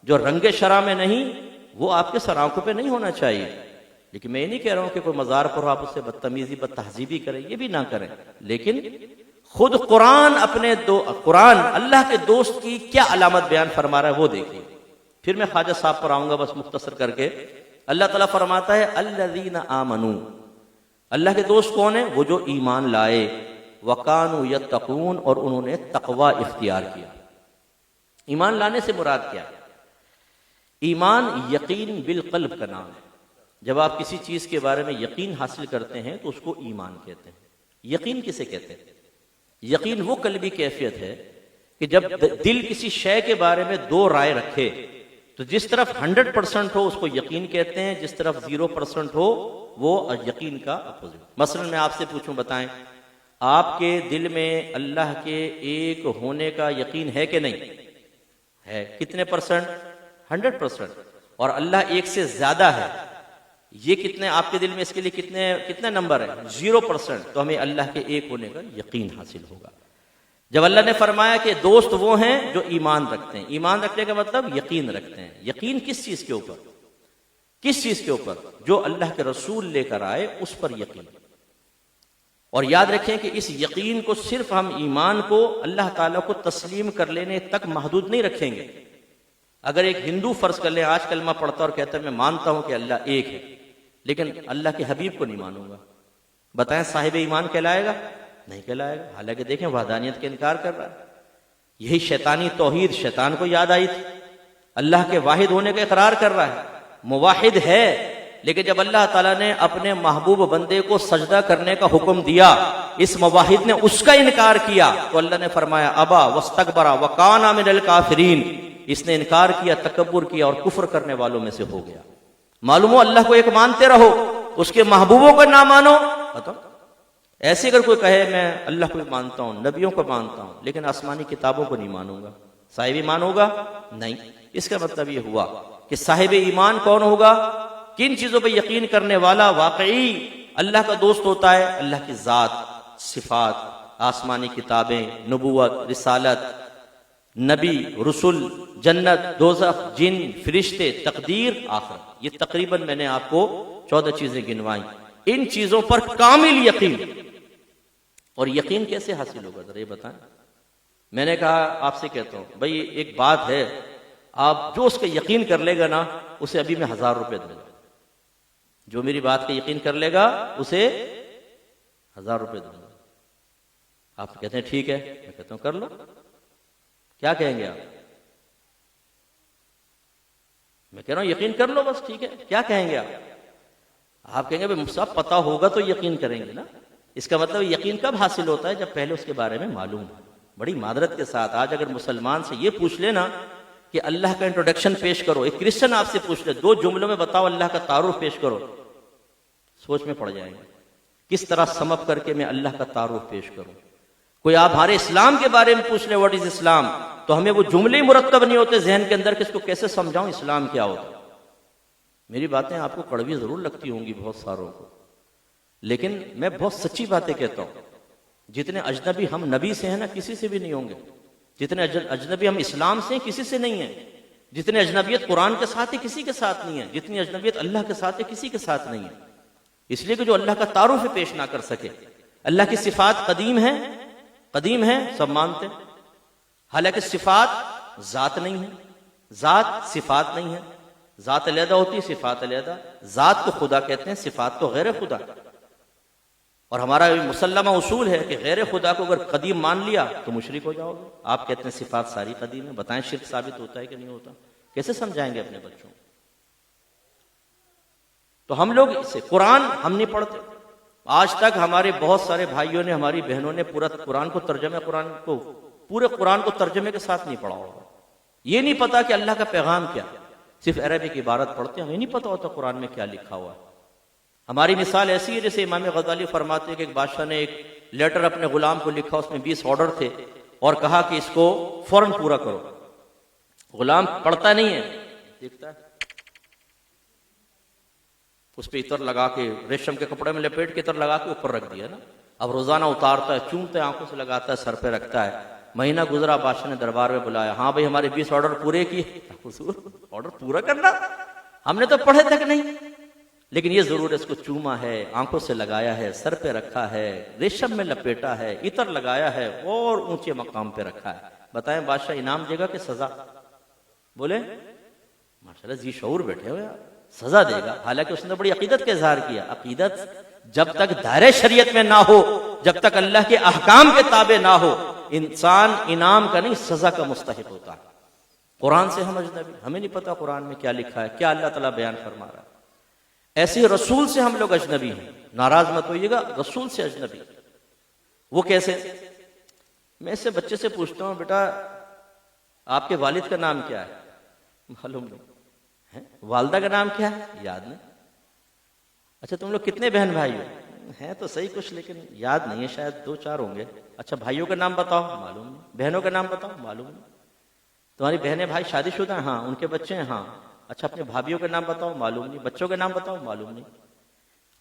Speaker 1: جو رنگ شرع میں نہیں وہ آپ کے سر آنکھوں پہ نہیں ہونا چاہیے۔ لیکن میں یہ نہیں کہہ رہا ہوں کہ کوئی مزار پر آپ اس سے بدتمیزی بدتہذیبی کریں، یہ بھی نہ کریں، لیکن خود قرآن قرآن اللہ کے دوست کی کیا علامت بیان فرما رہا ہے وہ دیکھیے۔ پھر میں خواجہ صاحب پر آؤں گا بس مختصر کر کے۔ اللہ تعالیٰ فرماتا ہے الذین آمنوا، اللہ کے دوست کون ہیں؟ وہ جو ایمان لائے، وکانوا یتقون، اور انہوں نے تقوی اختیار کیا۔ ایمان لانے سے مراد کیا ہے؟ ایمان یقین بالقلب کا نام ہے۔ جب آپ کسی چیز کے بارے میں یقین حاصل کرتے ہیں تو اس کو ایمان کہتے ہیں۔ یقین کسے کہتے ہیں؟ یقین وہ قلبی کیفیت ہے کہ جب دل کسی شے کے بارے میں دو رائے رکھے تو جس طرف 100% ہو اس کو یقین کہتے ہیں، جس طرف 0% ہو وہ یقین کا اپوزٹ۔ مثلا میں آپ سے پوچھوں، بتائیں آپ کے دل میں اللہ کے ایک ہونے کا یقین ہے کہ نہیں ہے؟ کتنے پرسنٹ؟ 100%۔ اور اللہ ایک سے زیادہ ہے، یہ کتنے آپ کے دل میں اس کے لیے کتنے نمبر ہے؟ 0%۔ تو ہمیں اللہ کے ایک ہونے کا یقین حاصل ہوگا۔ جب اللہ نے فرمایا کہ دوست وہ ہیں جو ایمان رکھتے ہیں، ایمان رکھنے کا مطلب یقین رکھتے ہیں۔ یقین کس چیز کے اوپر؟ کس چیز کے اوپر؟ جو اللہ کے رسول لے کر آئے اس پر یقین۔ اور یاد رکھیں کہ اس یقین کو صرف ہم ایمان کو اللہ تعالیٰ کو تسلیم کر لینے تک محدود نہیں رکھیں گے۔ اگر ایک ہندو فرض کر لیں، آج کلمہ پڑھتا اور کہتا ہے میں مانتا ہوں کہ اللہ ایک ہے، لیکن اللہ کے حبیب کو نہیں مانوں گا، بتائیں صاحب ایمان کہلائے گا؟ نہیں کہلائے گا۔ حالانکہ دیکھیں وحدانیت کا انکار کر رہا ہے۔ یہی شیطانی توحید شیطان کو یاد آئی تھی، اللہ کے واحد ہونے کا اقرار کر رہا ہے، موحد ہے، لیکن جب اللہ تعالیٰ نے اپنے محبوب بندے کو سجدہ کرنے کا حکم دیا، اس موحد نے اس کا انکار کیا تو اللہ نے فرمایا ابا واستکبر وکان من الکافرین، اس نے انکار کیا، تکبر کیا اور کفر کرنے والوں میں سے ہو گیا۔ معلوم ہو اللہ کو ایک مانتے رہو، اس کے محبوبوں کو نہ مانو۔ ایسے اگر کوئی کہے میں اللہ کو مانتا ہوں، نبیوں کو مانتا ہوں، لیکن آسمانی کتابوں کو نہیں مانوں گا، صاحب ایمان ہوگا؟ نہیں۔ اس کا مطلب یہ ہوا کہ صاحب ایمان کون ہوگا؟ کن چیزوں پہ یقین کرنے والا واقعی اللہ کا دوست ہوتا ہے؟ اللہ کی ذات، صفات، آسمانی کتابیں، نبوت، رسالت، نبی، رسول، جنت، دوزخ، جن، فرشتے، تقدیر، آخرت۔ یہ تقریباً میں نے آپ کو 14 چیزیں گنوائیں۔ ان چیزوں پر کامل یقین۔ اور یقین کیسے حاصل ہوگا ذرا یہ بتائیں؟ میں نے کہا آپ سے کہتا ہوں بھائی ایک بات ہے، آپ جو اس کا یقین کر لے گا نا اسے ابھی میں 1000 روپے دوں گا۔ جو میری بات کا یقین کر لے گا اسے 1000 روپے دوں گا۔ آپ کہتے ہیں ٹھیک ہے، میں کہتا ہوں کر لو۔ کیا کہیں گے آپ؟ میں کہہ رہا ہوں یقین کر لو بس، ٹھیک ہے۔ کیا کہیں گے آپ کہیں گے بھائی صاحب پتہ ہوگا تو یقین کریں گے نا۔ اس کا مطلب یقین کب حاصل ہوتا ہے؟ جب پہلے اس کے بارے میں معلوم ہے۔ بڑی معذرت کے ساتھ آج اگر مسلمان سے یہ پوچھ لینا کہ اللہ کا انٹروڈکشن پیش کرو، ایک کرسچن آپ سے پوچھ لے 2 جملوں میں بتاؤ اللہ کا تعارف پیش کرو، سوچ میں پڑ جائیں گے کس طرح سمپ کر کے میں اللہ کا تعارف پیش کروں۔ کوئی آپ ہمارے اسلام کے بارے میں پوچھ لے واٹ از اسلام، تو ہمیں وہ جملے مرتب نہیں ہوتے ذہن کے اندر کہ اس کو کیسے سمجھاؤں اسلام کیا ہوتا۔ میری باتیں آپ کو کڑوی ضرور لگتی ہوں گی بہت ساروں کو، لیکن میں بہت سچی باتیں کہتا ہوں۔ جتنے اجنبی ہم نبی سے ہیں نا کسی سے بھی نہیں ہوں گے، جتنے اجنبی ہم اسلام سے ہیں کسی سے نہیں ہیں، جتنے اجنبیت قرآن کے ساتھ ہے کسی کے ساتھ نہیں ہے، جتنی اجنبیت اللہ کے ساتھ ہے کسی کے ساتھ نہیں ہے۔ اس لیے کہ جو اللہ کا تعارف پیش نہ کر سکے۔ اللہ کی صفات قدیم ہیں سب مانتے، حالانکہ صفات ذات نہیں ہے، ذات صفات نہیں ہے، ذات علیحدہ ہوتی ہے، صفات علیحدہ۔ ذات کو خدا کہتے ہیں، صفات کو غیر خدا۔ اور ہمارا مسلمہ اصول ہے کہ غیر خدا کو اگر قدیم مان لیا تو مشرک ہو جاؤ گے۔ آپ کہتے ہیں صفات ساری قدیم ہیں، بتائیں شرک ثابت ہوتا ہے کہ نہیں ہوتا؟ کیسے سمجھائیں گے اپنے بچوں کو؟ تو ہم لوگ اسے قرآن ہم نہیں پڑھتے۔ آج تک ہمارے بہت سارے بھائیوں نے، ہماری بہنوں نے پورے قرآن کو ترجمے کے ساتھ نہیں پڑھا ہوگا۔ یہ نہیں پتا کہ اللہ کا پیغام کیا، صرف عربک عبارت پڑھتے ہیں، ہمیں نہیں پتا ہوتا قرآن میں کیا لکھا ہوا ہے۔ ہماری مثال ایسی ہے جیسے امام غزالی فرماتے ہیں کہ ایک بادشاہ نے ایک لیٹر اپنے غلام کو لکھا، اس میں 20 آرڈر تھے اور کہا کہ اس کو فوراً پورا کرو۔ غلام پڑھتا نہیں ہے، دیکھتا ہے، اس پہ عطر لگا کے ریشم کے کپڑے میں لپیٹ کے عطر لگا کے اوپر رکھ دیا نا۔ اب روزانہ اتارتا ہے، چومتا ہے، آنکھوں سے لگاتا ہے، سر پہ رکھتا ہے۔ مہینہ گزرا، بادشاہ نے دربار میں بلایا، ہاں بھائی ہمارے 20 آرڈر پورے کیے۔ آرڈر پورا کرنا؟ ہم نے تو پڑھے تک نہیں، لیکن یہ ضرور اس کو چوما ہے، آنکھوں سے لگایا ہے، سر پہ رکھا ہے، ریشم میں لپیٹا ہے، عطر لگایا ہے اور اونچے مقام پہ رکھا ہے۔ بتائیں بادشاہ انعام دے گا کہ سزا؟ بولے ماشاءاللہ ذی شعور بیٹھے ہوئے آپ، سزا دے گا۔ حالانکہ اس نے بڑی عقیدت کا اظہار کیا۔ عقیدت جب تک دائرہ شریعت میں نہ ہو، جب تک اللہ کے احکام کے تابع نہ ہو، انسان انعام کا نہیں سزا کا مستحق ہوتا ہے۔ قرآن سے ہم اجنبی، ہمیں نہیں پتا قرآن میں کیا لکھا ہے، کیا اللہ تعالیٰ بیان فرما رہا ہے۔ ایسے ہی رسول سے ہم لوگ اجنبی ہیں، ناراض مت ہوئیے گا، رسول سے اجنبی۔ وہ کیسے؟ میں اس سے بچے سے پوچھتا ہوں، بیٹا آپ کے والد کا نام کیا ہے؟ معلوم نہیں۔ والدہ کا نام کیا ہے؟ یاد نہیں۔ اچھا تم لوگ کتنے بہن بھائی ہو؟ ہیں تو صحیح کچھ لیکن یاد نہیں ہے، شاید 2-4 ہوں گے۔ اچھا بھائیوں کا نام بتاؤ؟ معلوم نہیں۔ بہنوں کا نام بتاؤ؟ معلوم نہیں۔ تمہاری بہنیں بھائی شادی شدہ ہیں؟ ہاں۔ ان کے بچے ہیں؟ ہاں۔ اچھا اپنے بھابھیوں کا نام بتاؤ؟ معلوم نہیں۔ بچوں کے نام بتاؤ؟ معلوم نہیں۔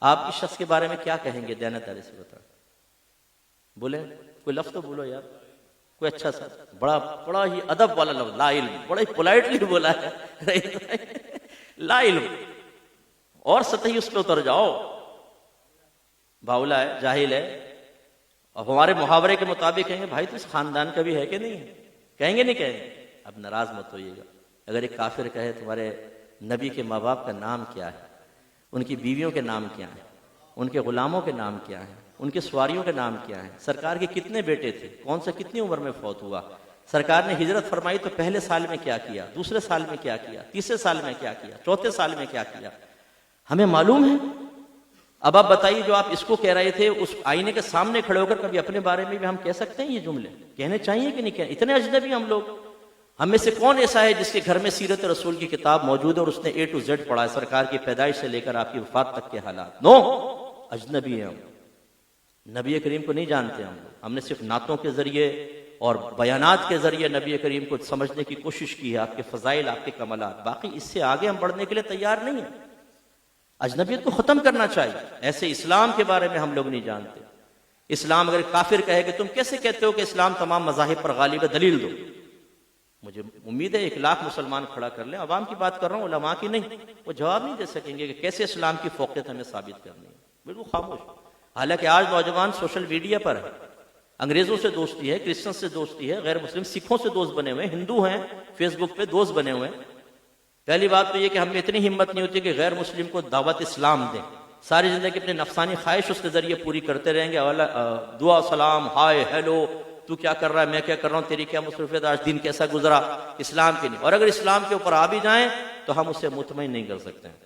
Speaker 1: آپ اس شخص کے بارے میں کیا کہیں گے دیانتداری سے بتاؤ؟ بولے کوئی لفظ تو بولو یار، کوئی اچھا سا بڑا ہی ادب والا لفظ، لا علم، بڑا ہی پولائٹلی بولا ہے لا علم، اور سطحی اس پہ اتر جاؤ، باولا ہے، جاہل ہے۔ اب ہمارے محاورے کے مطابق کہیں گے بھائی تو اس خاندان کا بھی ہے کہ نہیں ہے؟ کہیں گے نہیں کہیں گے؟ اب ناراض مت ہوئیے گا۔ اگر ایک کافر کہے تمہارے نبی کے ماں باپ کا نام کیا ہے، ان کی بیویوں کے نام کیا ہیں، ان کے غلاموں کے نام کیا ہیں، ان کے سواریوں کے نام کیا ہیں، سرکار کے کتنے بیٹے تھے، کون سا کتنی عمر میں فوت ہوا، سرکار نے ہجرت فرمائی تو پہلے سال میں کیا کیا، دوسرے سال میں کیا کیا، تیسرے سال میں کیا کیا، چوتھے سال میں کیا کیا، ہمیں معلوم ہے۔ اب آپ بتائیے جو آپ اس کو کہہ رہے تھے، اس آئینے کے سامنے کھڑے ہو کر کبھی اپنے بارے میں بھی ہم کہہ سکتے ہیں یہ جملے؟ کہنے چاہیے کہ نہیں کہنے؟ اتنے اجنبی ہم لوگ۔ ہم میں سے کون ایسا ہے جس کے گھر میں سیرت رسول کی کتاب موجود ہے اور اس نے A to Z پڑھا ہے، سرکار کی پیدائش سے لے کر آپ کی وفات تک کے حالات؟ نو، اجنبی ہیں ہم، نبی کریم کو نہیں جانتے ہم نے صرف نعتوں کے ذریعے اور بیانات کے ذریعے نبی کریم کو سمجھنے کی کوشش کی ہے، آپ کے فضائل، آپ کے کمالات، باقی اس سے آگے ہم بڑھنے کے لیے تیار نہیں ہیں۔ اجنبیت کو ختم کرنا چاہیے۔ ایسے اسلام کے بارے میں ہم لوگ نہیں جانتے۔ اسلام اگر کافر کہے کہ تم کیسے کہتے ہو کہ اسلام تمام مذاہب پر غالب ہے، دلیل دو۔ مجھے امید ہے 1,00,000 مسلمان کھڑا کر لیں، عوام کی بات کر رہا ہوں، علماء کی نہیں۔ وہ جواب نہیں دے سکیں گے کہ کیسے اسلام کی فوقیت ہمیں ثابت کرنی ہے، بالکل خاموش۔ حالانکہ آج نوجوان سوشل میڈیا پر ہے، انگریزوں سے دوستی ہے، کرسچن سے دوستی ہے، غیر مسلم سکھوں سے دوست بنے ہوئے ہیں، ہندو ہیں فیس بک پہ دوست بنے ہوئے ہیں۔ پہلی بات تو یہ کہ ہم میں اتنی ہمت نہیں ہوتی کہ غیر مسلم کو دعوت اسلام دیں، ساری زندگی اپنی نفسانی خواہش اس کے ذریعے پوری کرتے رہیں گے، دعا سلام ہائے ہیلو، تو کیا کر رہا ہے، میں کیا کر رہا ہوں، تیری کیا مصروفیت، آج دن کیسا گزرا، اسلام کے نہیں۔ اور اگر اسلام کے اوپر آ بھی جائیں تو ہم اسے مطمئن نہیں کر سکتے ہیں۔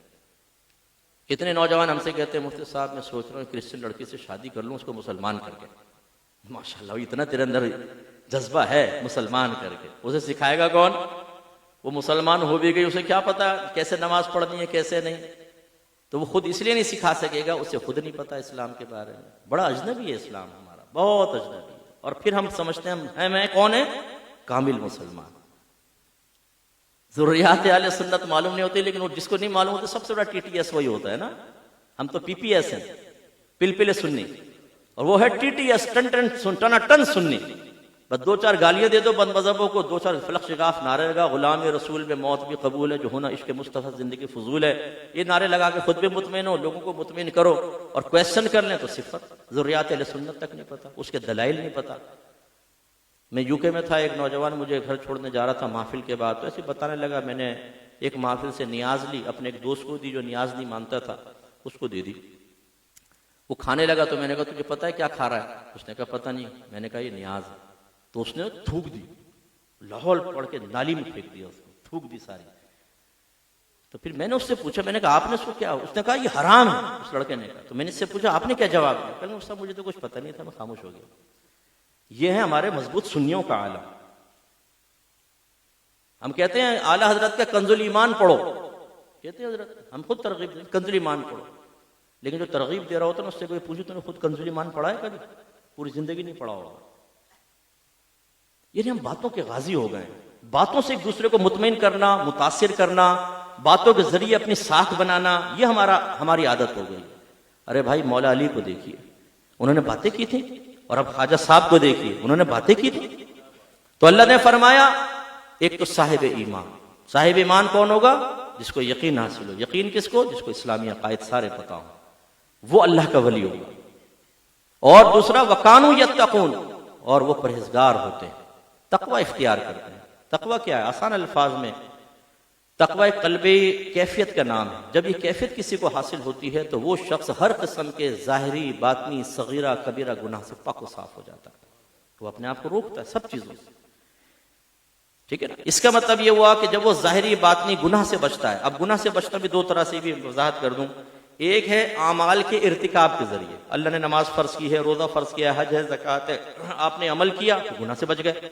Speaker 1: کتنے نوجوان ہم سے کہتے ہیں مفتی صاحب میں سوچ رہا ہوں کرسچن لڑکی سے شادی کر لوں، اس کو مسلمان کر کے۔ ماشاءاللہ اتنا تیرے اندر جذبہ ہے مسلمان کر کے، اسے سکھائے گا کون؟ وہ مسلمان ہو بھی گئی، اسے کیا پتا کیسے نماز پڑھنی ہے کیسے نہیں، تو وہ خود اس لیے نہیں سکھا سکے گا، اسے خود نہیں پتا اسلام کے بارے میں۔ بڑا اجنبی ہے اسلام ہمارا، بہت اجنبی ہے۔ اور پھر ہم سمجھتے ہیں میں کون ہے؟ کامل مسلمان۔ ضروریات اہل سنت معلوم نہیں ہوتی، لیکن وہ جس کو نہیں معلوم ہوتا سب سے بڑا TTS وہی ہوتا ہے نا۔ ہم تو PPS ہیں، پلپل سنی، اور وہ ہے TTS ٹن سنی۔ بس 2-4 گالیاں دے دو بند مذہبوں کو، 2-4 فلق شگاف نعرے لگا، غلام رسول میں موت بھی قبول ہے، جو ہونا عشق مصطفیٰ زندگی فضول ہے، یہ نعرے لگا کے خود بھی مطمئن ہو، لوگوں کو مطمئن کرو، اور کویسچن کر لیں تو صفت ضروریات اہل سنت تک نہیں پتا، اس کے دلائل نہیں پتا۔ میں UK میں تھا، ایک نوجوان مجھے گھر چھوڑنے جا رہا تھا محفل کے بعد، تو ایسے بتانے لگا میں نے ایک محفل سے نیاز لی، اپنے ایک دوست کو دی جو نیاز نہیں مانتا تھا، اس کو دے دی۔ وہ کھانے لگا تو میں نے کہا تجھے پتا ہے کیا کھا رہا ہے؟ اس نے کہا پتہ نہیں۔ میں نے کہا یہ نیاز ہے، تو اس نے تھوک دی، لاہور پڑھ کے نالی میں پھینک دیا، اس کو تھوک دی ساری۔ تو پھر میں نے اس سے پوچھا، میں نے کہا آپ نے اس کو کیا؟ اس نے کہا یہ حرام ہے، اس لڑکے نے کہا۔ تو میں نے اس سے پوچھا آپ نے کیا جواب دیا؟ کہ استاد مجھے تو کچھ پتہ نہیں تھا، میں خاموش ہو گیا۔ یہ ہے ہمارے مضبوط سنیوں کا عالم۔ ہم کہتے ہیں اعلیٰ حضرت کا کنز الایمان پڑھو، کہتے ہیں حضرت ہم خود ترغیب دیں کنز الایمان پڑھو، لیکن جو ترغیب دے رہا ہوتا ہے نا اس سے کوئی پوچھے تو نے خود کنز الایمان پڑھا ہے کبھی؟ پوری زندگی نہیں پڑھا ہوگا۔ یعنی ہم باتوں کے غازی ہو گئے ہیں، باتوں سے ایک دوسرے کو مطمئن کرنا، متاثر کرنا، باتوں کے ذریعے اپنی ساکھ بنانا، یہ ہماری عادت ہو گئی۔ ارے بھائی مولا علی کو دیکھیے، انہوں نے باتیں کی تھیں، اور اب خواجہ صاحب کو دیکھیے، انہوں نے باتیں کی تھیں۔ تو اللہ نے فرمایا ایک تو صاحب ایمان، صاحب ایمان کون ہوگا؟ جس کو یقین حاصل ہو. یقین کس کو؟ جس کو اسلامی عقائد سارے پتہ ہوں، وہ اللہ کا ولی ہوگا. اور دوسرا وَكَانُوا يَتَّقُونَ، اور وہ پرہیزگار ہوتے ہیں، تقوی اختیار کرتے ہیں. تقوی کیا ہے؟ آسان الفاظ میں تقوی قلبی کیفیت کا نام ہے. جب یہ کیفیت کسی کو حاصل ہوتی ہے تو وہ شخص ہر قسم کے ظاہری باطنی صغیرہ کبیرہ گناہ سے پاک و صاف ہو جاتا ہے. وہ اپنے آپ کو روکتا ہے سب چیزوں سے. ٹھیک ہے نا؟ اس کا مطلب یہ ہوا کہ جب وہ ظاہری باطنی گناہ سے بچتا ہے. اب گناہ سے بچنا بھی دو طرح سے بھی وضاحت کر دوں. ایک ہے اعمال کے ارتکاب کے ذریعے، اللہ نے نماز فرض کی ہے، روزہ فرض کیا ہے، حج ہے، زکوٰۃ ہے، آپ نے عمل کیا تو گناہ سے بچ گئے.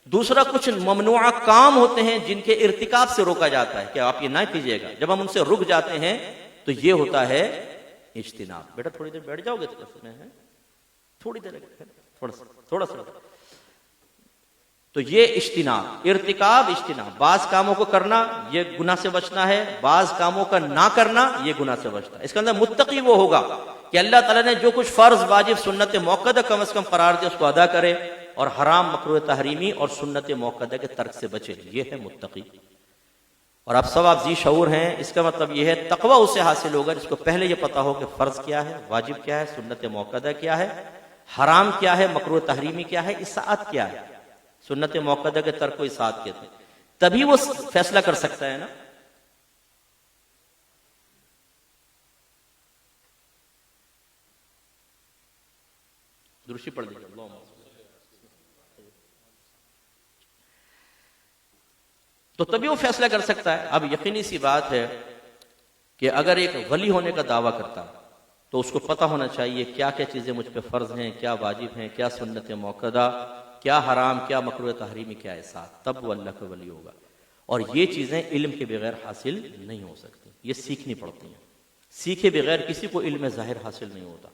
Speaker 1: دوسرا کچھ ممنوعہ کام ہوتے ہیں جن کے ارتکاب سے روکا جاتا ہے کہ آپ یہ نہ کیجیے گا. جب ہم ان سے رک جاتے ہیں تو یہ ہوتا ہے اجتناب. بیٹا تھوڑی دیر بیٹھ جاؤ گے؟ تھوڑی دیر تھوڑا سا. تو یہ اجتناب، ارتکاب، اجتناب. بعض کاموں کو کرنا یہ گناہ سے بچنا ہے، بعض کاموں کا نہ کرنا یہ گناہ سے بچنا ہے. اس کے اندر متقی وہ ہوگا کہ اللہ تعالیٰ نے جو کچھ فرض واجب سنت موقدہ کم از کم قرار دے اس کو ادا کرے، اور حرام مکروہ تحریمی اور سنت موقدہ کے ترک سے بچے. یہ ہے متقی. اور آپ سب آپ ذی شعور ہیں. اس کا مطلب یہ ہے تقوی اسے حاصل ہوگا جس کو پہلے یہ پتا ہو کہ فرض کیا ہے، واجب کیا ہے، سنت موقدہ کیا ہے، حرام کیا ہے، مکروہ تحریمی کیا ہے، اطاعت کیا ہے. سنت موقدہ کے ترک کو اطاعت کہتے ہیں. تبھی وہ فیصلہ کر سکتا ہے نا. درشی پڑھ دیجیے. تو تبھی وہ فیصلہ کر سکتا ہے. اب یقینی سی بات ہے کہ اگر ایک ولی ہونے کا دعویٰ کرتا ہے تو اس کو پتہ ہونا چاہیے کیا کیا چیزیں مجھ پہ فرض ہیں، کیا واجب ہیں، کیا سنت موقدہ، کیا حرام، کیا مکروہ تحریمی، کیا احساس. تب وہ اللہ کا ولی ہوگا. اور یہ چیزیں علم کے بغیر حاصل نہیں ہو سکتی، یہ سیکھنی پڑتی ہیں. سیکھے بغیر کسی کو علم ظاہر حاصل نہیں ہوتا.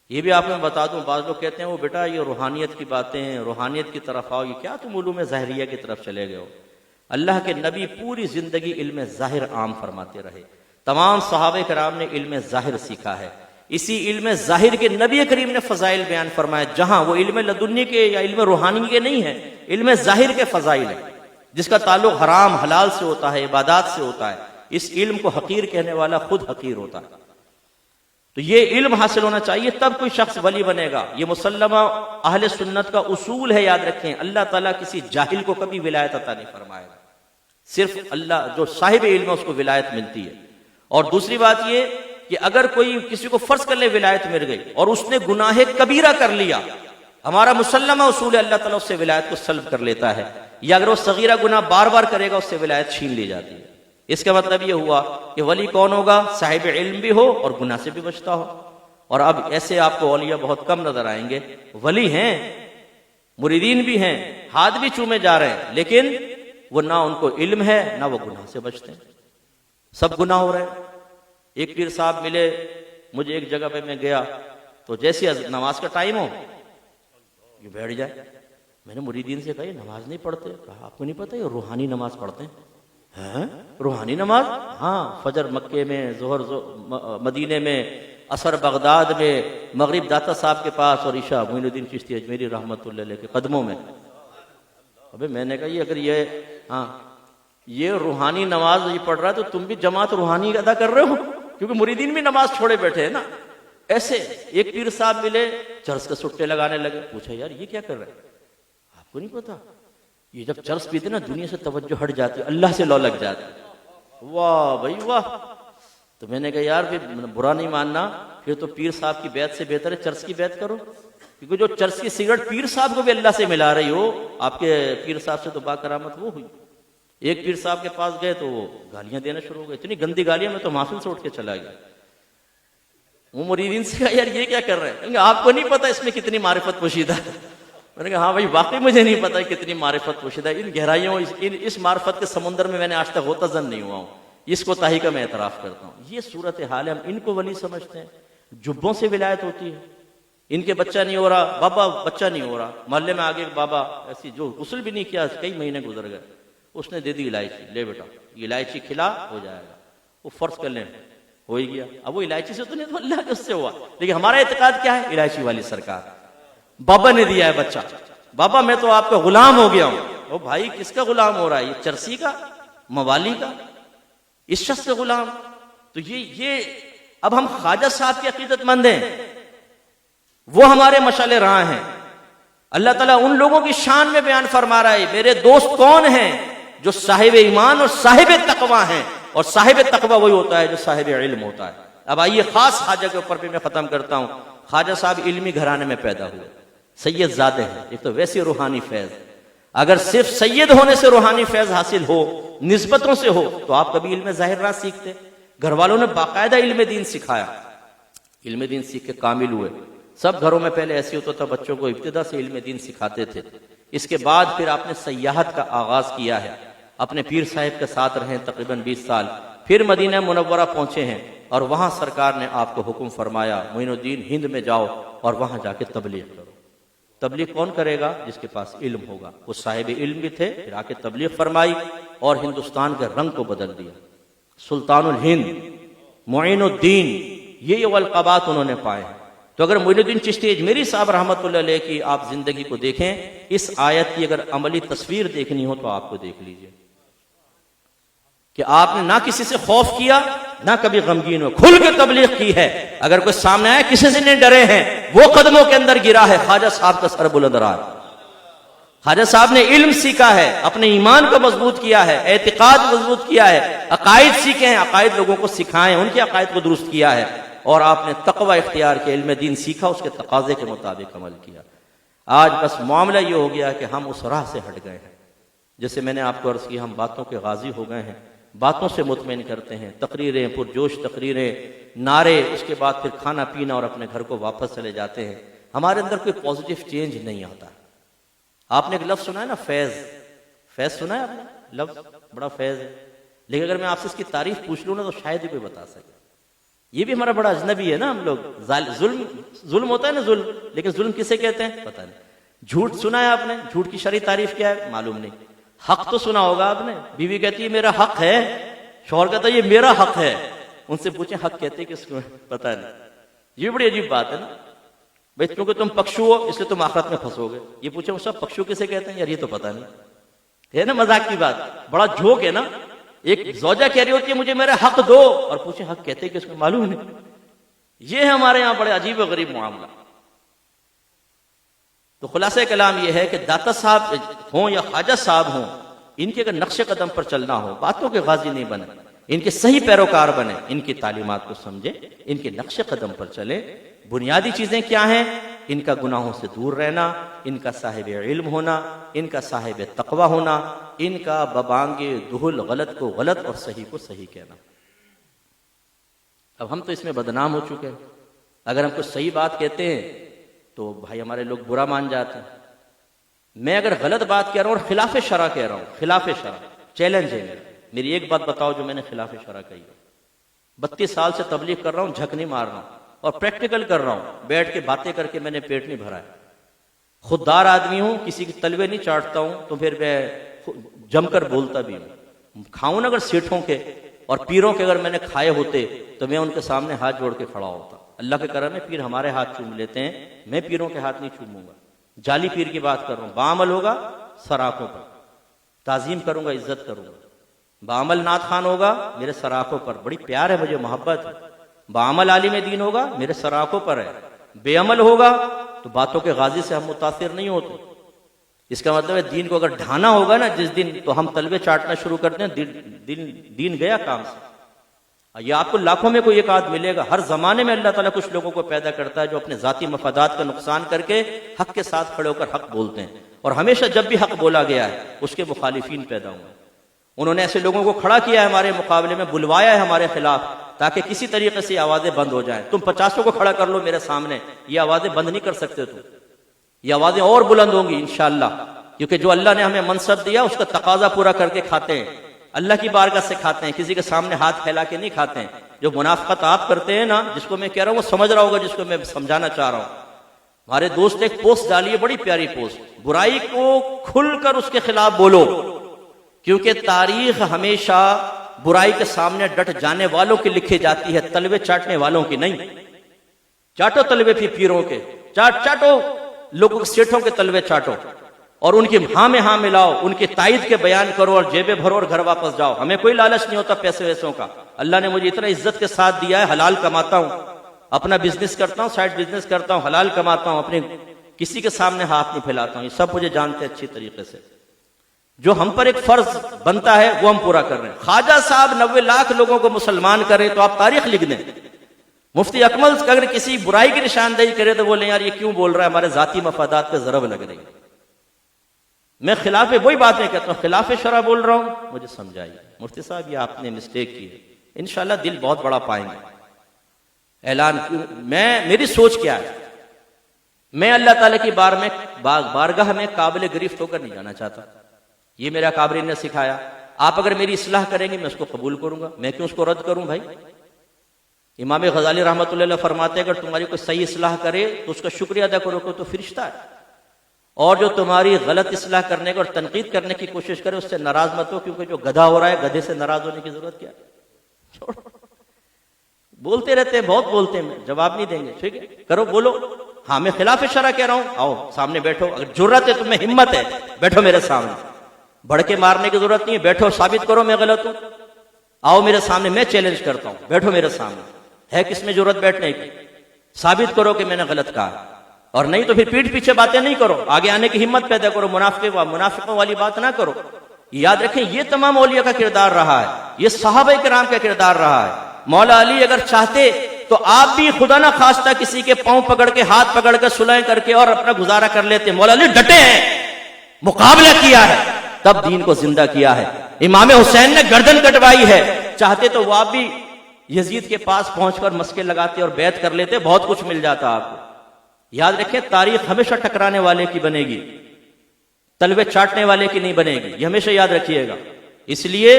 Speaker 1: یہ بھی آپ میں بتا دوں، بعض لوگ کہتے ہیں وہ بیٹا یہ روحانیت کی باتیں ہیں، روحانیت کی طرف آؤ، یہ کیا تم علوم ظاہریہ کی طرف چلے گئے ہو؟ اللہ کے نبی پوری زندگی علم ظاہر عام فرماتے رہے. تمام صحابہ کرام نے علم ظاہر سیکھا ہے. اسی علم ظاہر کے نبی کریم نے فضائل بیان فرمائے، جہاں وہ علم لدنی کے یا علم روحانی کے نہیں ہے، علم ظاہر کے فضائل ہے جس کا تعلق حرام حلال سے ہوتا ہے، عبادات سے ہوتا ہے. اس علم کو حقیر کہنے والا خود حقیر ہوتا ہے. تو یہ علم حاصل ہونا چاہیے، تب کوئی شخص ولی بنے گا. یہ مسلمہ اہل سنت کا اصول ہے، یاد رکھیں. اللہ تعالیٰ کسی جاہل کو کبھی ولایت عطا نہیں فرمائے گا. صرف اللہ جو صاحب علم ہے اس کو ولایت ملتی ہے. اور دوسری بات یہ کہ اگر کوئی کسی کو فرض کر لے ولایت مل گئی اور اس نے گناہ کبیرہ کر لیا، ہمارا مسلمہ اصول ہے اللہ تعالیٰ اس سے ولایت کو سلب کر لیتا ہے. یا اگر وہ صغیرہ گناہ بار بار کرے گا اس سے ولایت چھین لی جاتی ہے. اس کا مطلب یہ ہوا کہ ولی کون ہوگا؟ صاحب علم بھی ہو اور گناہ سے بھی بچتا ہو. اور اب ایسے آپ کو اولیاء بہت کم نظر آئیں گے. ولی ہیں، مریدین بھی ہیں، ہاتھ بھی چومے جا رہے ہیں، لیکن وہ نہ ان کو علم ہے نہ وہ گناہ سے بچتے ہیں. سب گناہ ہو رہے ہیں. ایک پیر صاحب ملے مجھے ایک جگہ پہ، میں گیا تو جیسے نماز کا ٹائم ہو یہ بیٹھ جائے. میں نے مریدین سے کہا یہ نماز نہیں پڑھتے. کہا آپ کو نہیں پتہ یہ روحانی نماز پڑھتے ہیں. روحانی نماز؟ ہاں، فجر مکے میں، ظہر مدینے میں، عصر بغداد میں، مغرب داتا صاحب کے پاس، اور عشاء معین الدین چشتی اجمیری رحمۃ اللہ علیہ کے قدموں میں. ابے میں نے کہا یہ اگر یہ روحانی نماز یہ پڑھ رہا ہے تو تم بھی جماعت روحانی ادا کر رہے ہو، کیونکہ مریدین بھی نماز چھوڑے بیٹھے ہیں نا. ایسے ایک پیر صاحب ملے، چرس کے سٹے لگانے لگے. پوچھا یار یہ کیا کر رہے ہیں؟ آپ کو نہیں پتا یہ جب چرس پیتے نا دنیا سے توجہ ہٹ جاتی ہے، اللہ سے لو لگ جاتی. واہ بھائی واہ. تو میں نے کہا یار پھر برا نہیں ماننا، پھر تو پیر صاحب کی بیعت سے بہتر ہے چرس کی بیعت کرو، کیونکہ جو چرس کی سگریٹ پیر صاحب کو بھی اللہ سے ملا رہی ہو، آپ کے پیر صاحب سے تو با کرامت وہ ہوئی. ایک پیر صاحب کے پاس گئے تو وہ گالیاں دینا شروع ہو گئے، اتنی گندی گالیاں، میں تو محفل سے اٹھ کے چلا گیا. وہ مریدین سے کہا یار یہ کیا کر رہے ہیں؟ آپ کو نہیں پتا اس میں کتنی معرفت پوشیدہ ہے. میں نے کہا ہاں بھائی واقعی مجھے نہیں پتا کتنی معرفت پوشیدہ ہے. ان گہرائیوں اس معرفت کے سمندر میں نے آج تک غوطہ نہیں ہوا ہوں. اس کو تاہی کا میں اعتراف کرتا ہوں. یہ صورتحال ہے. ہم ان کو ولی سمجھتے ہیں. جبوں سے ولایت ہوتی ہے. ان کے بچہ نہیں ہو رہا، بابا بچہ نہیں ہو رہا. محلے میں آگے بابا ایسی جو غسل بھی نہیں کیا، کئی مہینے گزر گئے، اس نے دے دی الائچی، لے بیٹا یہ الائچی کھلا ہو جائے گا. وہ فرض کر لیں ہو ہی گیا. اب وہ الائچی سے تو نہیں، تو اللہ کے اس سے ہوا. لیکن ہمارا اعتقاد کیا ہے؟ الائچی والی سرکار، بابا نے دیا ہے بچہ، بابا میں تو آپ کا غلام ہو گیا ہوں. او بھائی کس کا غلام ہو رہا ہے؟ یہ چرسی کا. موالی کا، اس شخص کے غلام. تو یہ اب ہم خواجہ صاحب کے عقیدت مند ہیں، وہ ہمارے مشعل راہ ہیں. اللہ تعالیٰ ان لوگوں کی شان میں بیان فرما رہا ہے میرے دوست کون ہیں؟ جو صاحب ایمان اور صاحب تقوی ہیں، اور صاحب تقوی وہی ہوتا ہے جو صاحب علم ہوتا ہے. اب آئیے خاص خواجہ کے اوپر بھی میں ختم کرتا ہوں. خواجہ صاحب علمی گھرانے میں پیدا ہوئے، سید زادے ہیں. ایک تو ویسے روحانی فیض، اگر صرف سید ہونے سے روحانی فیض حاصل ہو، نسبتوں سے ہو، تو آپ کبھی علم ظاہر نہ سیکھتے. گھر والوں نے باقاعدہ علم دین سکھایا، علم دین سیکھ کے کامل ہوئے. سب گھروں میں پہلے ایسے ہوتا تھا، بچوں کو ابتدا سے علم دین سکھاتے تھے. اس کے بعد پھر آپ نے سیاحت کا آغاز کیا ہے، اپنے پیر صاحب کے ساتھ رہے تقریباً 20 سال. پھر مدینہ منورہ پہنچے ہیں اور وہاں سرکار نے آپ کو حکم فرمایا معین الدین ہند میں جاؤ اور وہاں جا کے تبلیغ کرو. تبلیغ کون کرے گا؟ جس کے پاس علم ہوگا. وہ صاحب علم بھی تھے، پھر آ کے تبلیغ فرمائی اور ہندوستان کے رنگ کو بدل دیا. سلطان الہند، معین الدین، یہ القابات انہوں نے پائے ہیں. تو اگر معین الدین چشتی اجمیری صاحب رحمۃ اللہ علیہ کی آپ زندگی کو دیکھیں، اس آیت کی اگر عملی تصویر دیکھنی ہو تو آپ کو دیکھ لیجئے کہ آپ نے نہ کسی سے خوف کیا، نہ کبھی غمگین ہو، کھل کے تبلیغ کی ہے. اگر کوئی سامنے آئے کسی سے نہیں ڈرے ہیں، وہ قدموں کے اندر گرا ہے. خواجہ صاحب کا سر بلند رہا ہے. خواجہ صاحب نے علم سیکھا ہے، اپنے ایمان کو مضبوط کیا ہے، اعتقاد مضبوط کیا ہے، عقائد سیکھے ہیں، عقائد لوگوں کو سکھائے، ان کے عقائد کو درست کیا ہے. اور آپ نے تقوی اختیار کے علم دین سیکھا، اس کے تقاضے کے مطابق عمل کیا. آج بس معاملہ یہ ہو گیا کہ ہم اس راہ سے ہٹ گئے ہیں. جیسے میں نے آپ کو عرض کی، ہم باتوں کے غازی ہو گئے ہیں، باتوں سے مطمئن کرتے ہیں، تقریریں، پرجوش تقریریں، نعرے، اس کے بعد پھر کھانا پینا اور اپنے گھر کو واپس چلے جاتے ہیں. ہمارے اندر کوئی پازیٹیو چینج نہیں آتا. آپ نے ایک لفظ سنا ہے نا، فیض. فیض سنا ہے آپ نے؟ لفظ بڑا فیض ہے، لیکن اگر میں آپ سے اس کی تعریف پوچھ لوں نا تو شاید ہی کوئی بتا سکے. یہ بھی ہمارا بڑا اجنبی ہے نا. ہم لوگ ظلم ہوتا ہے نا، ظلم، لیکن ظلم کسے کہتے ہیں پتہ نہیں. جھوٹ سنا ہے آپ نے؟ جھوٹ کی شرعی تعریف کیا ہے؟ معلوم نہیں. حق تو سنا ہوگا آپ نے. بیوی کہتی ہے میرا حق ہے، شوہر کہتا ہے یہ میرا حق ہے. ان سے پوچھیں حق کہتے کس کو؟ پتہ نہیں. یہ بڑی عجیب بات ہے نا بھائی، کیونکہ تم پکشو ہو اس لیے تم آخرت میں پھنسو گے. یہ پوچھیں سب پکشو کسے کہتے ہیں؟ یار یہ تو پتہ نہیں ہے نا. مذاق کی بات، بڑا جھوک ہے نا. ایک زوجہ کہہ رہی ہوتی ہے مجھے میرا حق دو، اور پوچھیں حق کہتے کس کو؟ معلوم نہیں. یہ ہمارے یہاں بڑے عجیب و غریب معاملہ. تو خلاصہ کلام یہ ہے کہ داتا صاحب ہوں یا خواجہ صاحب ہوں، ان کے اگر نقش قدم پر چلنا ہو، باتوں کے غازی نہیں بنے، ان کے صحیح پیروکار بنے، ان کی تعلیمات کو سمجھے، ان کے نقش قدم پر چلے. بنیادی چیزیں کیا ہیں؟ ان کا گناہوں سے دور رہنا، ان کا صاحب علم ہونا، ان کا صاحب تقوی ہونا، ان کا ببانگ دہل غلط کو غلط اور صحیح کو صحیح کہنا. اب ہم تو اس میں بدنام ہو چکے ہیں. اگر ہم کچھ صحیح بات کہتے ہیں تو بھائی ہمارے لوگ برا مان جاتے ہیں. میں اگر غلط بات کہہ رہا ہوں اور خلاف شرع کہہ رہا ہوں، خلاف شرع، چیلنج ہے میری ایک بات بتاؤ جو میں نے خلاف شرع کہی ہے. 32 سال سے تبلیغ کر رہا ہوں، جھک نہیں مار رہا ہوں اور پریکٹیکل کر رہا ہوں. بیٹھ کے باتیں کر کے میں نے پیٹ نہیں بھرا ہے. خوددار آدمی ہوں، کسی کی تلوے نہیں چاٹتا ہوں، تو پھر میں جم کر بولتا بھی ہوں. کھاؤں نا اگر سیٹھوں کے اور پیروں کے اگر میں نے کھائے ہوتے تو میں ان کے سامنے ہاتھ جوڑ کے کھڑا ہوتا. اللہ کے کرم ہے پیر ہمارے ہاتھ چوم لیتے ہیں، میں پیروں کے ہاتھ نہیں چوموں گا. جعلی پیر کی بات کر رہا ہوں. بعمل ہوگا سراخوں پر، تعظیم کروں گا، عزت کروں گا. بعمل نعت خان ہوگا میرے سراخوں پر، بڑی پیار ہے مجھے، محبت ہے. بعمل عالم دین ہوگا میرے سراخوں پر ہے. بے عمل ہوگا تو باتوں کے غازی سے ہم متاثر نہیں ہوتے. اس کا مطلب ہے دین کو اگر ڈھانا ہوگا نا جس دن، تو ہم تلوے چاٹنا شروع کرتے ہیں، دین گیا کام سے. یہ آپ کو لاکھوں میں کوئی ایک آدھ ملے گا. ہر زمانے میں اللہ تعالیٰ کچھ لوگوں کو پیدا کرتا ہے جو اپنے ذاتی مفادات کا نقصان کر کے حق کے ساتھ کھڑے ہو کر حق بولتے ہیں. اور ہمیشہ جب بھی حق بولا گیا ہے اس کے مخالفین پیدا ہوئے. انہوں نے ایسے لوگوں کو کھڑا کیا ہے ہمارے مقابلے میں، بلوایا ہے ہمارے خلاف، تاکہ کسی طریقے سے آوازیں بند ہو جائیں. تم 50 کو کھڑا کر لو میرے سامنے، یہ آوازیں بند نہیں کر سکتے. تم یہ آوازیں اور بلند ہوں گی انشاءاللہ، کیونکہ جو اللہ نے ہمیں منصب دیا اس کا تقاضا پورا کر کے کھاتے ہیں. اللہ کی بارگاہ سے کھاتے ہیں، کسی کے سامنے ہاتھ پھیلا کے نہیں کھاتے ہیں. جو منافقت آپ کرتے ہیں نا، جس کو میں کہہ رہا ہوں وہ سمجھ رہا ہوگا جس کو میں سمجھانا چاہ رہا ہوں. ہمارے دوست ایک پوسٹ ڈالی ہے، بڑی پیاری پوسٹ، برائی کو کھل کر اس کے خلاف بولو، کیونکہ تاریخ ہمیشہ برائی کے سامنے ڈٹ جانے والوں کی لکھی جاتی ہے، تلوے چاٹنے والوں کی نہیں. چاٹو تلوے پھر پیروں کے، چاٹو لوگوں کے، سیٹھوں کے تلوے چاٹو، اور ان کی ہاں میں ہاں ملاؤ، ان کی تائید کے بیان کرو اور جیبیں بھرو اور گھر واپس جاؤ. ہمیں کوئی لالچ نہیں ہوتا پیسے ویسوں کا. اللہ نے مجھے اتنا عزت کے ساتھ دیا ہے، حلال کماتا ہوں، اپنا بزنس کرتا ہوں، سائڈ بزنس کرتا ہوں، حلال کماتا ہوں، اپنے کسی کے سامنے ہاتھ نہیں پھیلاتا ہوں. یہ سب مجھے جانتے ہیں اچھی طریقے سے. جو ہم پر ایک فرض بنتا ہے وہ ہم پورا کر رہے ہیں. خواجہ صاحب 90 لاکھ لوگوں کو مسلمان کرے تو آپ تاریخ لکھ دیں. مفتی اکمل اگر کسی برائی کی نشاندہی کرے تو بولیں یار یہ کیوں بول رہا ہے، ہمارے ذاتی مفادات پہ ضرب لگ رہی ہے. میں خلاف وہی باتیں کہتا ہوں، خلاف شرع بول رہا ہوں، مجھے سمجھائیے مفتی صاحب یہ آپ نے مسٹیک کی ہے. انشاءاللہ دل بہت بڑا پائیں گے. اعلان میری سوچ کیا ہے، میں اللہ تعالیٰ کی بارگاہ میں قابل گرفت ہو کر نہیں جانا چاہتا. یہ میرا اکابرین نے سکھایا. آپ اگر میری اصلاح کریں گے میں اس کو قبول کروں گا، میں کیوں اس کو رد کروں بھائی. امام غزالی رحمۃ اللہ علیہ فرماتے ہیں اگر تمہاری کوئی صحیح اصلاح کرے تو اس کا شکریہ ادا کرو تو فرشتہ ہے، اور جو تمہاری غلط اصلاح کرنے کا اور تنقید کرنے کی کوشش کرے اس سے ناراض مت ہو، کیونکہ جو گدھا ہو رہا ہے گدھے سے ناراض ہونے کی ضرورت کیا ہے. بولتے رہتے ہیں، بہت بولتے ہیں، جواب نہیں دیں گے. ٹھیک ہے کرو، بولو. ہاں میں خلاف شرع کہہ رہا ہوں، آؤ سامنے بیٹھو. اگر جرت ہے تمہیں، ہمت ہے، بیٹھو میرے سامنے. بڑھ کے مارنے کی ضرورت نہیں ہے، بیٹھو ثابت کرو میں غلط ہوں. آؤ میرے سامنے، میں چیلنج کرتا ہوں، بیٹھو میرے سامنے. ہے کس میں جرت بیٹھنے کی؟ ثابت کرو کہ میں نے غلط کہا، اور نہیں تو پھر پیٹھ پیچھے باتیں نہیں کرو، آگے آنے کی ہمت پیدا کرو. منافقوں والی بات نہ کرو. یاد رکھیں یہ تمام اولیاء کا کردار رہا ہے، یہ صحابہ کرام کا کردار رہا ہے. مولا علی اگر چاہتے تو آپ بھی خدا نہ خواستہ کسی کے پاؤں پکڑ کے، ہاتھ پکڑ کے، سلائیں کر کے اور اپنا گزارا کر لیتے. مولا علی ڈٹے ہیں، مقابلہ کیا ہے، تب دین کو زندہ کیا ہے. امام حسین نے گردن کٹوائی ہے، چاہتے تو وہ آپ بھی یزید کے پاس پہنچ کر مسکے لگاتے اور بیعت کر لیتے، بہت کچھ مل جاتا آپ کو. یاد رکھیں تاریخ ہمیشہ ٹکرانے والے کی بنے گی، تلوے چاٹنے والے کی نہیں بنے گی. یہ ہمیشہ یاد رکھیے گا. اس لیے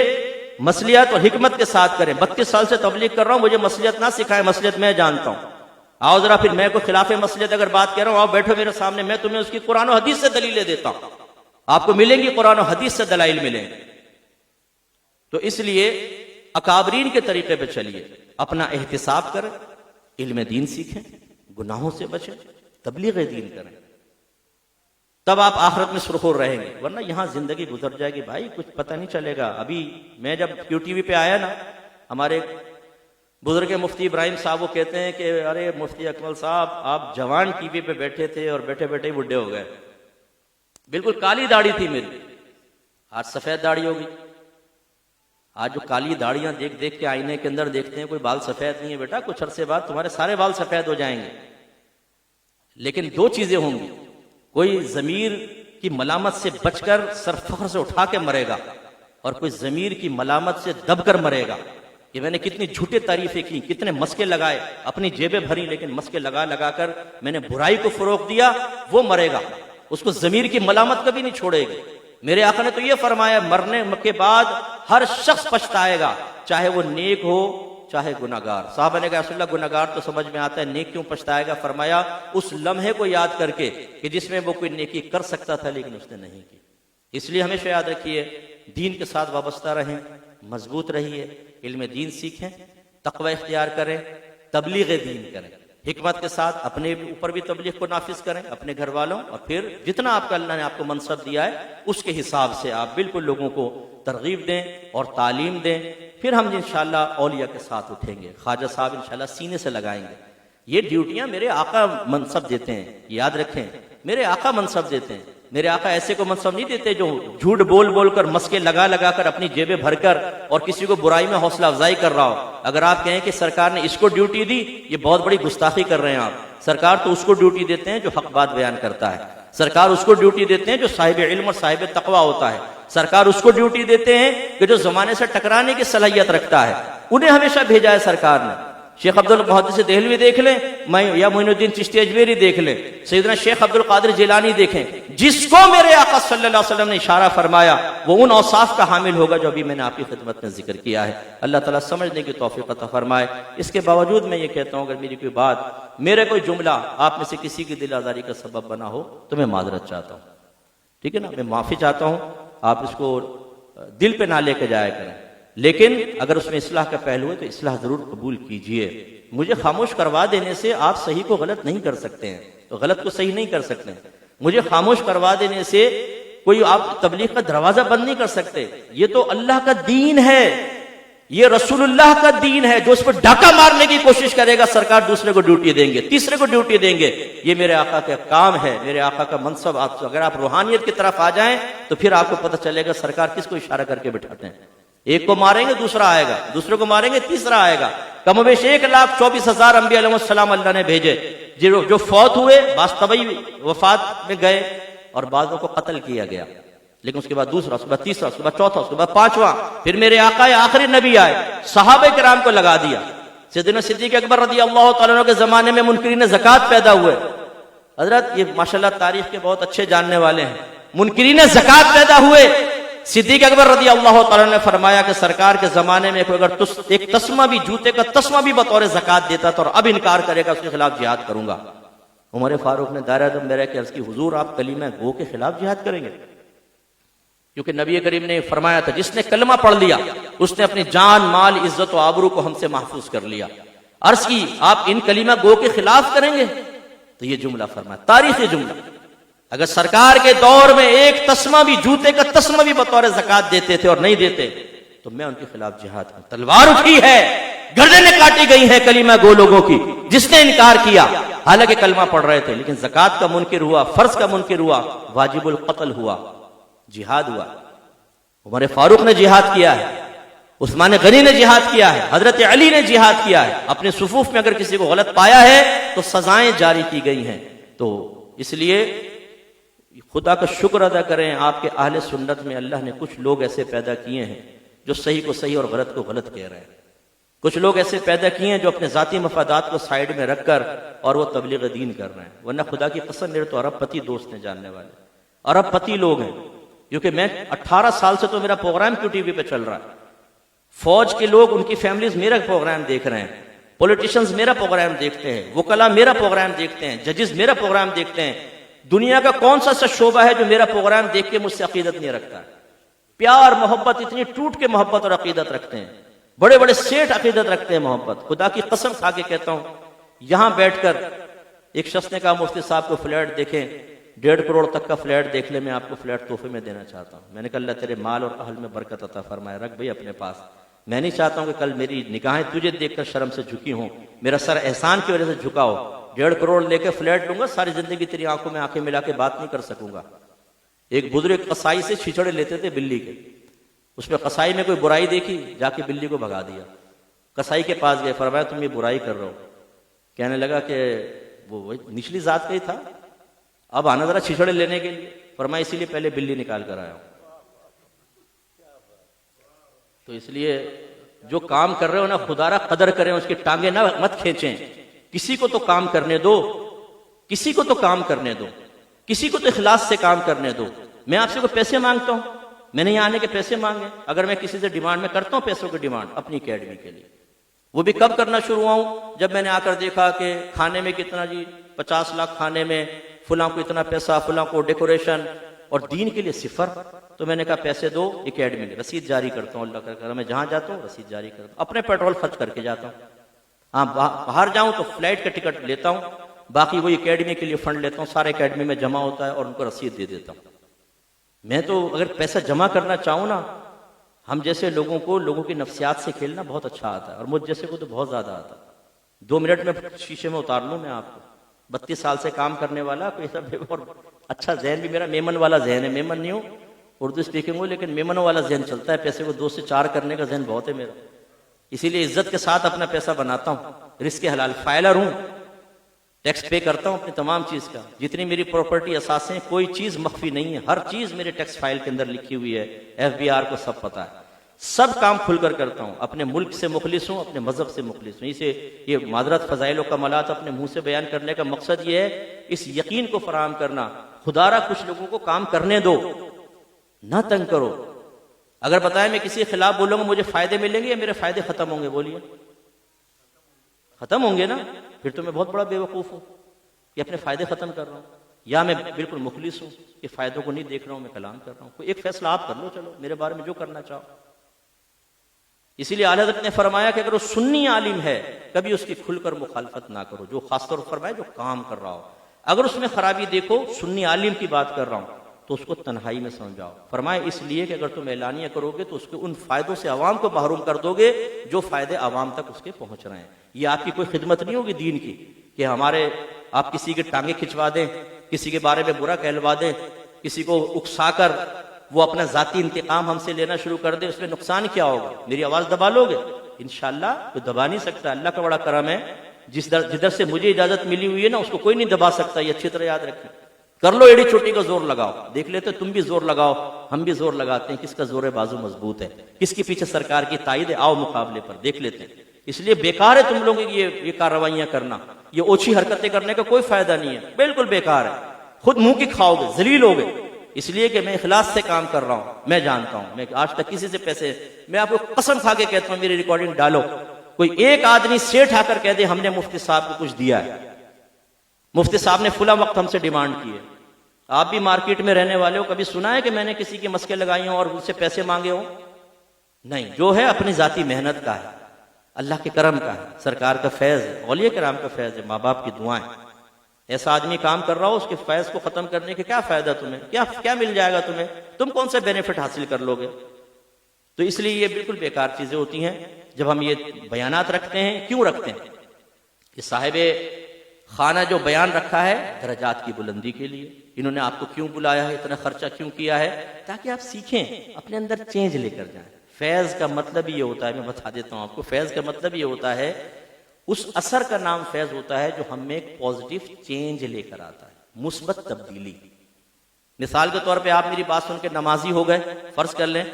Speaker 1: مصلیحت اور حکمت کے ساتھ کریں. 32 سال سے تبلیغ کر رہا ہوں، مجھے مصلیحت نہ سکھائے، مصلیحت میں جانتا ہوں. آؤ ذرا پھر میں کوئی خلاف مصلیحت اگر بات کہہ رہا ہوں، آؤ بیٹھو میرے سامنے، میں تمہیں اس کی قرآن و حدیث سے دلیلیں دیتا ہوں. آپ کو ملیں گی قرآن و حدیث سے دلائل ملیں گے. تو اس لیے اکابرین کے طریقے پہ چلیے، اپنا احتساب کریں، علم دین سیکھیں، گناہوں سے بچیں، تبلیغ دین کریں، تب آپ آخرت میں سرخور رہیں گے. ورنہ یہاں زندگی گزر جائے گی بھائی، کچھ پتہ نہیں چلے گا. ابھی میں جب کیو ٹی وی پہ آیا نا، ہمارے بزرگ مفتی ابراہیم صاحب وہ کہتے ہیں کہ ارے مفتی اکمل صاحب آپ جوان ٹی وی پہ بیٹھے تھے اور بیٹھے بیٹھے ہی بڈھے ہو گئے. بالکل کالی داڑھی تھی میری، آج سفید داڑھی ہوگی. آج جو کالی داڑیاں دیکھ دیکھ کے آئینے کے اندر دیکھتے ہیں، کوئی بال سفید نہیں ہے بیٹا، کچھ عرصے بعد تمہارے سارے بال سفید ہو جائیں گے. لیکن دو چیزیں ہوں گی، کوئی ضمیر کی ملامت سے بچ کر سر فخر سے اٹھا کے مرے گا، اور کوئی ضمیر کی ملامت سے دب کر مرے گا. کہ میں نے کتنی جھوٹے تعریفیں کی، کتنے مسکے لگائے، اپنی جیبیں بھری، لیکن مسکے لگا لگا کر میں نے برائی کو فروغ دیا، وہ مرے گا. اس کو ضمیر کی ملامت کبھی نہیں چھوڑے گی. میرے آقا نے تو یہ فرمایا مرنے کے بعد ہر شخص پچھتائے گا، چاہے وہ نیک ہو چاہے گناہگار. صحابہ نے کہا رسول اللہ گناہگار تو سمجھ میں آتا ہے، نیک کیوں پچھتائے گا؟ فرمایا اس لمحے کو یاد کر کے کہ جس میں وہ کوئی نیکی کر سکتا تھا لیکن اس نے نہیں کی. اس لیے ہمیشہ یاد رکھیے دین کے ساتھ وابستہ رہیں، مضبوط رہیے، علم دین سیکھیں، تقوی اختیار کریں، تبلیغ دین کریں، حکمت کے ساتھ اپنے اوپر بھی تبلیغ کو نافذ کریں، اپنے گھر والوں، اور پھر جتنا آپ کا اللہ نے آپ کو منصب دیا ہے اس کے حساب سے آپ بالکل لوگوں کو ترغیب دیں اور تعلیم دیں. پھر ہم انشاءاللہ اولیاء کے ساتھ اٹھیں گے. خواجہ صاحب انشاءاللہ سینے سے لگائیں گے. یہ ڈیوٹیاں میرے آقا منصب دیتے ہیں، یاد رکھیں میرے آقا منصب دیتے ہیں. میرے آقا ایسے کو منصب نہیں دیتے جو جھوٹ بول بول کر مسکے لگا لگا کر اپنی جیبیں بھر کر اور کسی کو برائی میں حوصلہ افزائی کر رہا ہو. اگر آپ کہیں کہ سرکار نے اس کو ڈیوٹی دی، یہ بہت بڑی گستاخی کر رہے ہیں آپ. سرکار تو اس کو ڈیوٹی دیتے ہیں جو حق بات بیان کرتا ہے. سرکار اس کو ڈیوٹی دیتے ہیں جو صاحب علم اور صاحب تقوی ہوتا ہے. سرکار اس کو ڈیوٹی دیتے ہیں کہ جو زمانے سے ٹکرانے کی صلاحیت رکھتا ہے. انہیں ہمیشہ بھیجا ہے سرکار نے. شیخ عبد المحدث دہلوی دیکھ لیں یا معین الدین چشتی اجمیری دیکھ لیں، سیدنا شیخ عبد القادر جیلانی دیکھیں، جس کو میرے آقا صلی اللہ علیہ وسلم نے اشارہ فرمایا وہ ان اوصاف کا حامل ہوگا جو ابھی میں نے آپ کی خدمت میں ذکر کیا ہے. اللہ تعالیٰ سمجھنے کی توفیق عطا فرمائے. اس کے باوجود میں یہ کہتا ہوں اگر میری کوئی بات، میرے کوئی جملہ آپ میں سے کسی کی دل آزاری کا سبب بنا ہو تو میں معذرت چاہتا ہوں، ٹھیک ہے نا، میں معافی چاہتا ہوں. آپ اس کو دل پہ نہ لے کے جایا کریں، لیکن اگر اس میں اصلاح کا پہلو ہے تو اصلاح ضرور قبول کیجئے. مجھے خاموش کروا دینے سے آپ صحیح کو غلط نہیں کر سکتے ہیں، تو غلط کو صحیح نہیں کر سکتے ہیں. مجھے خاموش کروا دینے سے کوئی آپ تبلیغ کا دروازہ بند نہیں کر سکتے. یہ تو اللہ کا دین ہے, یہ رسول اللہ کا دین ہے. جو اس پر ڈاکہ مارنے کی کوشش کرے گا سرکار دوسرے کو ڈیوٹی دیں گے, تیسرے کو ڈیوٹی دیں گے. یہ میرے آقا کا کام ہے, میرے آقا کا منصب. اگر آپ روحانیت کی طرف آ جائیں تو پھر آپ کو پتہ چلے گا سرکار کس کو اشارہ کر کے بٹھاتے ہیں. ایک کو ماریں گے دوسرا آئے گا, دوسرے کو ماریں گے تیسرا آئے گا. کم و بیش 1,24,000 انبیاء علیہ السلام اللہ نے بھیجے. جو فوت ہوئے بعض طبعی وفات میں گئے اور بعضوں کو قتل کیا گیا, لیکن اس کے بعد دوسرا, اس کے بعد تیسرا, اس کے بعد چوتھا, اس کے بعد پانچواں, پھر میرے آقا آخری نبی آئے, صحابہ کرام کو لگا دیا. سیدنا صدیق اکبر رضی اللہ تعالیٰ عنہ کے زمانے میں منکرین زکوٰۃ پیدا ہوئے. حضرت یہ ماشاءاللہ تاریخ کے بہت اچھے جاننے والے ہیں. منکرین زکوٰۃ پیدا ہوئے. صدیق اکبر رضی اللہ تعالیٰ نے فرمایا کہ سرکار کے زمانے میں کوئی اگر ایک تسمہ بھی, جوتے کا تسمہ بھی بطور زکوٰۃ دیتا تو اور اب انکار کرے گا اس کے خلاف جہاد کروں گا. عمر فاروق نے دائرہ دم میں رہ کے عرض کی حضور آپ کلمہ گو کے خلاف جہاد کریں گے؟ کیونکہ نبی کریم نے فرمایا تھا جس نے کلمہ پڑھ لیا اس نے اپنی جان, مال, عزت و آبرو کو ہم سے محفوظ کر لیا. عرض کی آپ ان کلمہ گو کے خلاف کریں گے؟ تو یہ جملہ فرمایا, تاریخی جملہ. اگر سرکار کے دور میں ایک تسمہ بھی, جوتے کا تسمہ بھی بطور زکوٰۃ دیتے تھے اور نہیں دیتے تو میں ان کے خلاف جہاد کروں. تلوار اٹھی ہے, گردنیں کاٹی گئی ہیں کلمہ گو لوگوں کی جس نے انکار کیا. حالانکہ کلمہ پڑھ رہے تھے لیکن زکوٰۃ کا منکر ہوا, فرض کا منکر ہوا, واجب القتل ہوا, جہاد ہوا. عمر فاروق نے جہاد کیا ہے, عثمان غنی نے جہاد کیا ہے, حضرت علی نے جہاد کیا ہے. اپنے صفوف میں اگر کسی کو غلط پایا ہے تو سزائیں جاری کی گئی ہیں. تو اس لیے خدا کا شکر ادا کریں, آپ کے اہل سنت میں اللہ نے کچھ لوگ ایسے پیدا کیے ہیں جو صحیح کو صحیح اور غلط کو غلط کہہ رہے ہیں. کچھ لوگ ایسے پیدا کیے ہیں جو اپنے ذاتی مفادات کو سائیڈ میں رکھ کر اور وہ تبلیغ دین کر رہے ہیں. ورنہ خدا کی قسم میرے تو عرب پتی دوست ہیں جاننے والے, عرب پتی لوگ ہیں. کیونکہ میں 18 سال سے تو میرا پروگرام کیو ٹی وی پہ چل رہا ہے. فوج کے لوگ, ان کی فیملیز میرا پروگرام دیکھ رہے ہیں, پولیٹیشنز میرا پروگرام دیکھتے ہیں, وکلاء میرا پروگرام دیکھتے ہیں, ججز میرا پروگرام دیکھتے ہیں. دنیا کا کون سا شعبہ ہے جو میرا پروگرام دیکھ کے مجھ سے عقیدت نہیں رکھتا؟ پیار محبت اتنی ٹوٹ کے محبت اور عقیدت رکھتے ہیں. بڑے بڑے سیٹ عقیدت رکھتے ہیں محبت. خدا کی قسم کھا کے کہتا ہوں, یہاں بیٹھ کر ایک شخص نے کہا مفتی صاحب کو فلیٹ دیکھیں, 1.5 کروڑ تک کا فلیٹ دیکھ لے, میں آپ کو فلیٹ تحفے میں دینا چاہتا ہوں. میں نے کہا اللہ تیرے مال اور اہل میں برکت عطا فرمائے, رکھ بھائی اپنے پاس. میں نہیں چاہتا ہوں کہ کل میری نگاہیں تجھے دیکھ کر شرم سے جھکی ہوں, میرا سر احسان کی وجہ سے جھکا ہو. 1.5 کروڑ لے کے فلیٹ لوں گا, ساری زندگی تیری آنکھوں میں آنکھیں ملا کے بات نہیں کر سکوں گا. ایک بزرگ قصائی سے چھچڑے لیتے تھے بلی کے, اس پہ قصائی میں کوئی برائی دیکھی, جا کے بلی کو بھگا دیا. قصائی کے پاس گئے, فرمایا تم یہ برائی کر رہے ہو. کہنے لگا کہ وہ نچلی ذات کا ہی تھا, اب آنا ذرا چھچڑے لینے کے لیے. فرمایا اسی لیے پہلے بلی نکال کر آیا ہوں. تو اس لیے جو کام کر رہے ہو نا, خدا را قدر کریں, اس کی ٹانگیں نہ مت کھینچیں. کسی کو تو کام کرنے دو, کسی کو تو کام کرنے دو, کسی کو تو اخلاص سے کام کرنے دو. میں آپ سے کوئی پیسے مانگتا ہوں, میں نے یہاں آنے کے پیسے مانگے. اگر میں کسی سے ڈیمانڈ میں کرتا ہوں پیسوں کی ڈیمانڈ اپنی اکیڈمی کے لیے, وہ بھی کب کرنا شروع ہوا ہوں جب میں نے آ کر دیکھا کہ کھانے میں کتنا, جی 50 لاکھ کھانے میں, فلاں کو اتنا پیسہ, فلاں کو ڈیکوریشن, اور دین کے لیے صفر. تو میں نے کہا پیسے دو اکیڈمی میں, رسید جاری کرتا ہوں. اللہ کر میں جہاں جاتا ہوں رسید جاری کرتا ہوں, اپنے پیٹرول خرچ کر کے جاتا ہوں. ہاں باہر جاؤں تو فلائٹ کا ٹکٹ لیتا ہوں, باقی وہی اکیڈمی کے لیے فنڈ لیتا ہوں, سارے اکیڈمی میں جمع ہوتا ہے اور ان کو رسید دے دیتا ہوں. میں تو اگر پیسہ جمع کرنا چاہوں نا, ہم جیسے لوگوں کو لوگوں کی نفسیات سے کھیلنا بہت اچھا آتا ہے, اور مجھ جیسے کو تو بہت زیادہ آتا ہے. 2 منٹ میں شیشے میں اتار لوں میں آپ کو. 32 سال سے کام کرنے والا کوئی سب, اور اچھا ذہن بھی میرا میمن والا ذہن ہے. میمن نہیں ہوں, اردو اسپیکنگ ہوں, لیکن میمنوں والا ذہن چلتا ہے. پیسے کو 2 سے 4 کرنے کا ذہن بہت ہے میرا. اسی لیے عزت کے ساتھ اپنا پیسہ بناتا ہوں, رزق حلال فائلر ہوں, ٹیکس پے کرتا ہوں اپنی تمام چیز کا. جتنی میری پراپرٹی اثاثیں, کوئی چیز مخفی نہیں ہے, ہر چیز میرے ٹیکس فائل کے اندر لکھی ہوئی ہے. FBR کو سب پتا ہے, سب کام کھل کر کرتا ہوں. اپنے ملک سے مخلص ہوں, اپنے مذہب سے مخلص ہوں. اسے یہ معذرت فضائل و کمالات اپنے منہ سے بیان کرنے کا مقصد یہ ہے اس یقین کو فراہم کرنا, خدا را کچھ لوگوں کو کام کرنے دو, نہ تنگ کرو. اگر بتائیں میں کسی کے خلاف بولوں گا مجھے فائدے ملیں گے یا میرے فائدے ختم ہوں گے؟ بولیے, ختم ہوں گے نا. پھر تو میں بہت بڑا بے وقوف ہوں کہ اپنے فائدے ختم کر رہا ہوں, یا میں بالکل مخلص ہوں کہ فائدوں کو نہیں دیکھ رہا ہوں, میں کلام کر رہا ہوں. کوئی ایک فیصلہ آپ کر لو, چلو میرے بارے میں جو کرنا چاہو. اسی لیے اعلیٰ حضرت نے فرمایا کہ اگر وہ سنی عالم ہے کبھی اس کی کھل کر مخالفت نہ کرو. جو خاص طور پر فرمایا جو کام کر رہا ہو, اگر اس میں خرابی دیکھو, سنی عالم کی بات کر رہا ہوں, تو اس کو تنہائی میں سمجھاؤ. فرمائے اس لیے کہ اگر تم اعلانیہ کرو گے تو اس کے ان فائدوں سے عوام کو محروم کر دو گے جو فائدے عوام تک اس کے پہنچ رہے ہیں. یہ آپ کی کوئی خدمت نہیں ہوگی دین کی کہ آپ کسی کے ٹانگیں کھنچوا دیں, کسی کے بارے میں برا کہلوا دیں, کسی کو اکسا کر وہ اپنا ذاتی انتقام ہم سے لینا شروع کر دے. اس میں نقصان کیا ہوگا؟ میری آواز دبا لو گے؟ انشاءاللہ تو دبا نہیں سکتا. اللہ کا بڑا کرم ہے, جدھر سے مجھے اجازت ملی ہوئی ہے نا اس کو کوئی نہیں دبا سکتا. یہ اچھی طرح یاد رکھیں. کر لو ایڑی چوٹی کا زور لگاؤ, دیکھ لیتے تم بھی زور لگاؤ, ہم بھی زور لگاتے ہیں, کس کا زور بازو مضبوط ہے, کس کے پیچھے سرکار کی تائید ہے. آؤ مقابلے پر دیکھ لیتے ہیں. اس لیے بیکار ہے تم لوگوں کی یہ کارروائیاں کرنا, یہ اوچھی حرکتیں کرنے کا کوئی فائدہ نہیں ہے, بالکل بیکار ہے. خود منہ کی کھاؤ گے, ذلیل ہوگے. اس لیے کہ میں اخلاص سے کام کر رہا ہوں. میں جانتا ہوں, میں آج تک کسی سے پیسے, میں آپ کو قسم کھا کے کہتا ہوں میری ریکارڈنگ ڈالو, کوئی ایک آدمی سیٹھ آ کر کہہ دے ہم نے مفتی صاحب کو کچھ دیا ہے, مفتی صاحب نے فلاں وقت ہم سے ڈیمانڈ کی ہے. آپ بھی مارکیٹ میں رہنے والے ہو, کبھی سنا ہے کہ میں نے کسی کی مسکیں لگائی ہوں اور ان سے پیسے مانگے ہوں؟ نہیں. جو ہے اپنی ذاتی محنت کا ہے, اللہ کے کرم کا ہے, سرکار کا فیض ہے, اولیاء کرام کا فیض ہے, ماں باپ کی دعائیں. ایسا آدمی کام کر رہا ہو, اس کے فیض کو ختم کرنے کے کیا فائدہ تمہیں؟ کیا مل جائے گا تمہیں؟ تم کون سا بینیفٹ حاصل کر لو گے؟ تو اس لیے یہ بالکل بیکار چیزیں ہوتی ہیں جب ہم یہ بیانات رکھتے ہیں. کیوں رکھتے ہیں؟ کہ صاحب خانہ جو بیان رکھا ہے درجات کی بلندی کے لیے. انہوں نے آپ کو کیوں بلایا ہے, اتنا خرچہ کیوں کیا ہے؟ تاکہ آپ سیکھیں, اپنے اندر چینج لے کر جائیں. فیض کا مطلب یہ ہوتا ہے, میں بتا دیتا ہوں آپ کو, فیض کا مطلب یہ ہوتا ہے, اس اثر کا نام فیض ہوتا ہے جو ہم میں ایک پازیٹیو چینج لے کر آتا ہے, مثبت تبدیلی. مثال کے طور پہ آپ میری بات سن کے نمازی ہو گئے, فرض کر لیں,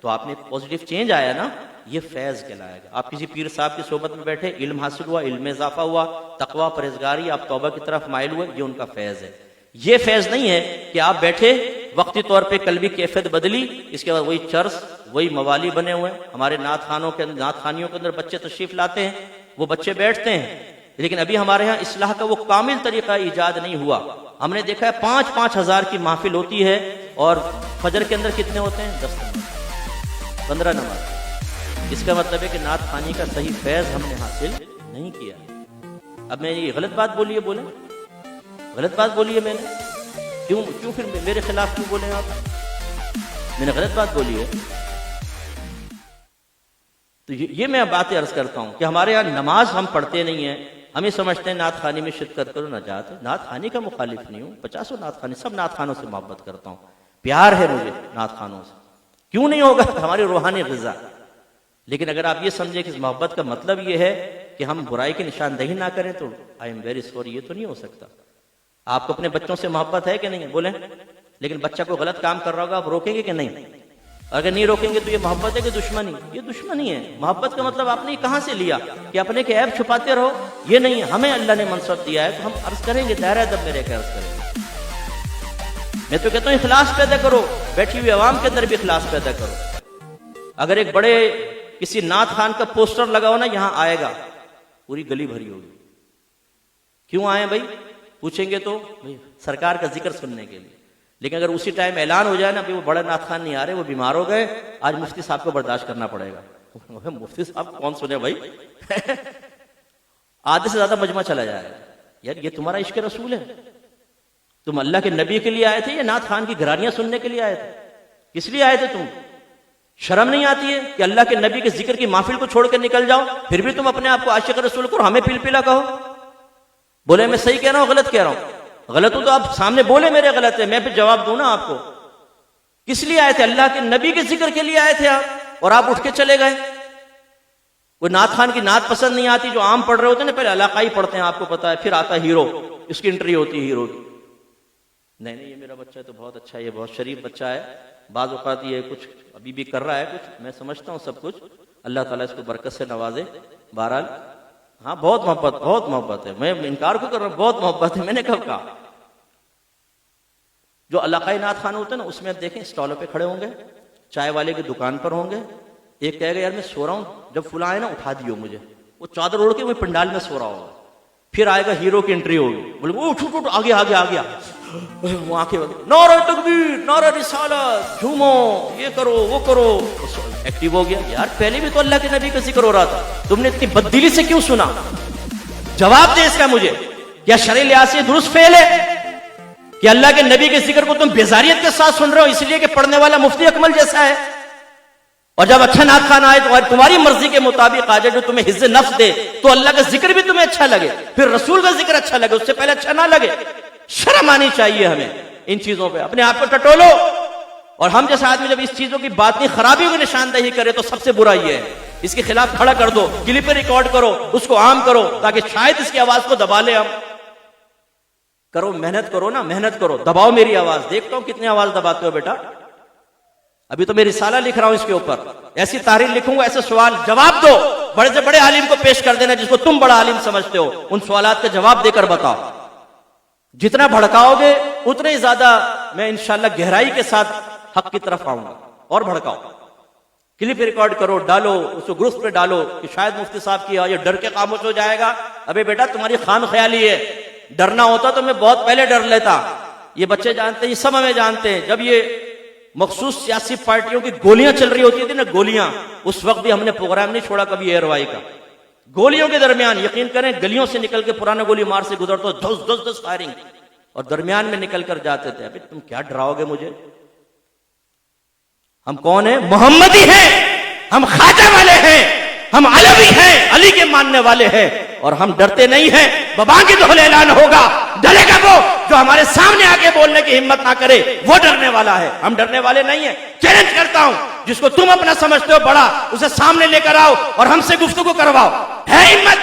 Speaker 1: تو آپ نے پازیٹیو چینج آیا نا, یہ فیض کہلائے گا. آپ کسی پیر صاحب کی صحبت میں بیٹھے, علم حاصل ہوا, علم میں اضافہ ہوا, تقوی پرہیزگاری, آپ توبہ کی طرف مائل ہوئے, یہ ان کا فیض ہے. یہ فیض نہیں ہے کہ آپ بیٹھے وقتی طور پہ قلبی کیفیت بدلی, اس کے بعد وہی چرس, وہی موالی بنے ہوئے. ہمارے نعت خانیوں کے اندر بچے تشریف لاتے ہیں, وہ بچے بیٹھتے ہیں, لیکن ابھی ہمارے ہاں اصلاح کا وہ کامل طریقہ ایجاد نہیں ہوا. ہم نے دیکھا ہے 5-5 ہزار کی محفل ہوتی ہے اور فجر کے اندر کتنے ہوتے ہیں؟ 10 نماز, 15 نماز. اس کا مطلب ہے کہ نعت خوانی کا صحیح فیض ہم نے حاصل نہیں کیا. اب میں یہ غلط بات بولی ہے, بولیں غلط بات بولی ہے میں نے, کیوں پھر میرے خلاف کیوں بولیں آپ؟ میں نے غلط بات بولی ہے. تو یہ میں باتیں عرض کرتا ہوں کہ ہمارے یہاں نماز ہم پڑھتے نہیں ہیں, ہم یہ سمجھتے ہیں نعت خوانی میں شرکت کرو نجات ہے. نعت خوانی کا مخالف نہیں ہوں, 50 نعت خوانی, سب نعت خوانوں سے محبت کرتا ہوں, پیار ہے مجھے نعت خوانوں سے. کیوں نہیں ہوگا؟ ہماری روحانی غذا. لیکن اگر آپ یہ سمجھیں کہ اس محبت کا مطلب یہ ہے کہ ہم برائی کی نشاندہی نہ کریں, تو آئی ایم ویری سوری, یہ تو نہیں ہو سکتا. آپ کو اپنے بچوں سے محبت ہے کہ نہیں؟ بولیں. لیکن بچہ کو غلط کام کر رہا ہوگا, آپ روکیں گے کہ نہیں؟ اگر نہیں روکیں گے تو یہ محبت ہے کہ دشمنی؟ یہ دشمنی ہے. محبت کا مطلب آپ نے کہاں سے لیا کہ اپنے کے عیب چھپاتے رہو؟ یہ نہیں, ہمیں اللہ نے منصب دیا ہے تو ہم عرض کریں گے, دائرہ ادب میں رہ کے عرض کریں گے. میں تو کہتا ہوں اخلاص پیدا کرو, بیٹھی ہوئی عوام کے اندر بھی اخلاص پیدا کرو. اگر ایک بڑے کسی نعت خان کا پوسٹر لگاؤ نا, یہاں آئے گا, پوری گلی بھری ہوگی. کیوں آئے بھائی؟ پوچھیں گے تو سرکار کا ذکر سننے کے لیے. لیکن اگر اسی ٹائم اعلان ہو جائے نا کہ وہ بڑے نعت خان نہیں آ رہے, وہ بیمار ہو گئے, آج مفتی صاحب کو برداشت کرنا پڑے گا. مفتی صاحب کون سنے بھائی؟ آدھے سے زیادہ مجمع چلا جائے گا. یار یہ تمہارا عشق رسول ہے؟ تم اللہ کے نبی کے لیے آئے تھے یا نعت خان کی گھرانیاں سننے کے لیے آئے تھے؟ کس لیے آئے تھے تم؟ شرم نہیں آتی ہے کہ اللہ کے نبی کے ذکر کی محفل کو چھوڑ کے نکل جاؤ, پھر بھی تم اپنے آپ کو عاشق رسول کو ہمیں پل پلا کہو؟ بولے میں صحیح کہہ رہا ہوں غلط کہہ رہا ہوں؟ غلط ہو تو آپ سامنے بولے میرے غلط ہے, میں پھر جواب دوں نا آپ کو. کس لیے آئے تھے؟ اللہ کے نبی کے ذکر کے لیے آئے تھے آپ, اور آپ اٹھ کے چلے گئے. وہ نعت خان کی نعت پسند نہیں آتی, جو عام پڑھ رہے ہوتے ہیں نا, پہلے علاقائی پڑھتے ہیں, آپ کو پتا ہے, پھر آتا ہے ہیرو, اس کی انٹری ہوتی ہے ہیرو کی. نہیں یہ میرا بچہ تو بہت اچھا ہے, یہ بہت شریف بچہ ہے, بعض اوقات یہ کچھ ابھی بھی کر رہا ہے کچھ, میں سمجھتا ہوں سب کچھ, اللہ تعالیٰ اس کو برکت سے نوازے. بہرحال ہاں بہت محبت ہے, میں انکار کو کر رہا ہوں, بہت محبت ہے. میں نے کب کہا؟ جو علاقائی نعت خان ہوتے ہیں نا, اس میں آپ دیکھیں اسٹالوں پہ کھڑے ہوں گے, چائے والے کی دکان پر ہوں گے, ایک کہے گا یار میں سو رہا ہوں, جب فلاں آئے نا اٹھا دیو مجھے, وہ چادر اوڑھ کے وہ پنڈال میں سو رہا ہوگا. پھر آئے گا ہیرو کی انٹری ہوگی, بولے اٹھ آگے وہ آنکھیں نعرہ تکبیر, نعرہ رسالت, جھومو, یہ کرو وہ کرو, ایکٹیو ہو گیا. یار پہلے بھی تو اللہ کے نبی کا ذکر ہو رہا تھا, تم نے اتنی بددلی سے کیوں سنا؟ جواب دے اس کا مجھے, کیا شرعی لحاظ سے درست فعل ہے؟ کہ اللہ کے نبی کے ذکر کو تم بیزاریت کے ساتھ سن رہے ہو اس لیے کہ پڑھنے والا مفتی اکمل جیسا ہے، اور جب اچھا نعت خان آئے تو تمہاری مرضی کے مطابق آ جائے جو تمہیں حظ نفس دے تو اللہ کا ذکر بھی تمہیں اچھا لگے، پھر رسول کا ذکر اچھا لگے، اس سے پہلے اچھا نہ لگے۔ شرم آنی چاہیے ہمیں ان چیزوں پہ، اپنے آپ کو ٹٹولو۔ اور ہم جیسے آدمی جب اس چیزوں کی باطنی خرابیوں کی نشاندہی کرے تو سب سے برا یہ ہے، اس کے خلاف کھڑا کر دو، کلپ پہ ریکارڈ کرو، اس کو عام کرو تاکہ شاید اس کی آواز کو دبا لے۔ ہم کرو، محنت کرو نا، محنت کرو، دباؤ میری آواز، دیکھتا ہوں کتنی آواز دباتے ہو بیٹا۔ ابھی تو میں رسالہ لکھ رہا ہوں اس کے اوپر، ایسی تحریر لکھوں گا، ایسے سوال جواب دو، بڑے سے بڑے عالم کو پیش کر دینا جس کو تم بڑا عالم سمجھتے ہو، ان سوالات کا جواب دے کر بتاؤ۔ جتنا بھڑکاؤ گے اتنا ہی زیادہ میں انشاءاللہ گہرائی کے ساتھ حق کی طرف آؤں گا۔ اور بھڑکاؤ، کلپ ریکارڈ کرو، ڈالو، اس کو گروپ پہ ڈالو کہ شاید مفتی صاحب کی یہ ڈر کے خاموش ہو جائے گا۔ ابے بیٹا تمہاری خام خیالی ہے، ڈرنا ہوتا تو میں بہت پہلے ڈر لیتا۔ یہ بچے جانتے ہیں، یہ سب ہمیں جانتے ہیں، جب یہ مخصوص سیاسی پارٹیوں کی گولیاں چل رہی ہوتی تھی نا، گولیاں، اس وقت بھی ہم نے پروگرام نہیں چھوڑا کبھی ایئر وائی کا۔ گولیوں کے درمیان یقین کریں گلیوں سے نکل کے پرانا گولی مار سے گزر تو دس دس دس فائرنگ، اور درمیان میں نکل کر جاتے تھے۔ ابھی تم کیا ڈراؤ گے مجھے؟ ہم کون ہیں؟ محمدی ہیں، ہم خواجہ والے ہیں، ہم علوی ہیں، علی کے ماننے والے ہیں، اور ہم ڈرتے نہیں ہیں۔ بابا کی دہل اعلان ہوگا، ڈرے گا وہ جو ہمارے سامنے آ کے بولنے کی ہمت نہ کرے، وہ ڈرنے والا ہے، ہم ڈرنے والے نہیں ہیں۔ چیلنج کرتا ہوں، جس کو تم اپنا سمجھتے ہو بڑا، اسے سامنے لے کر آؤ اور ہم سے گفتگو کرواؤ۔ ہے ہمت،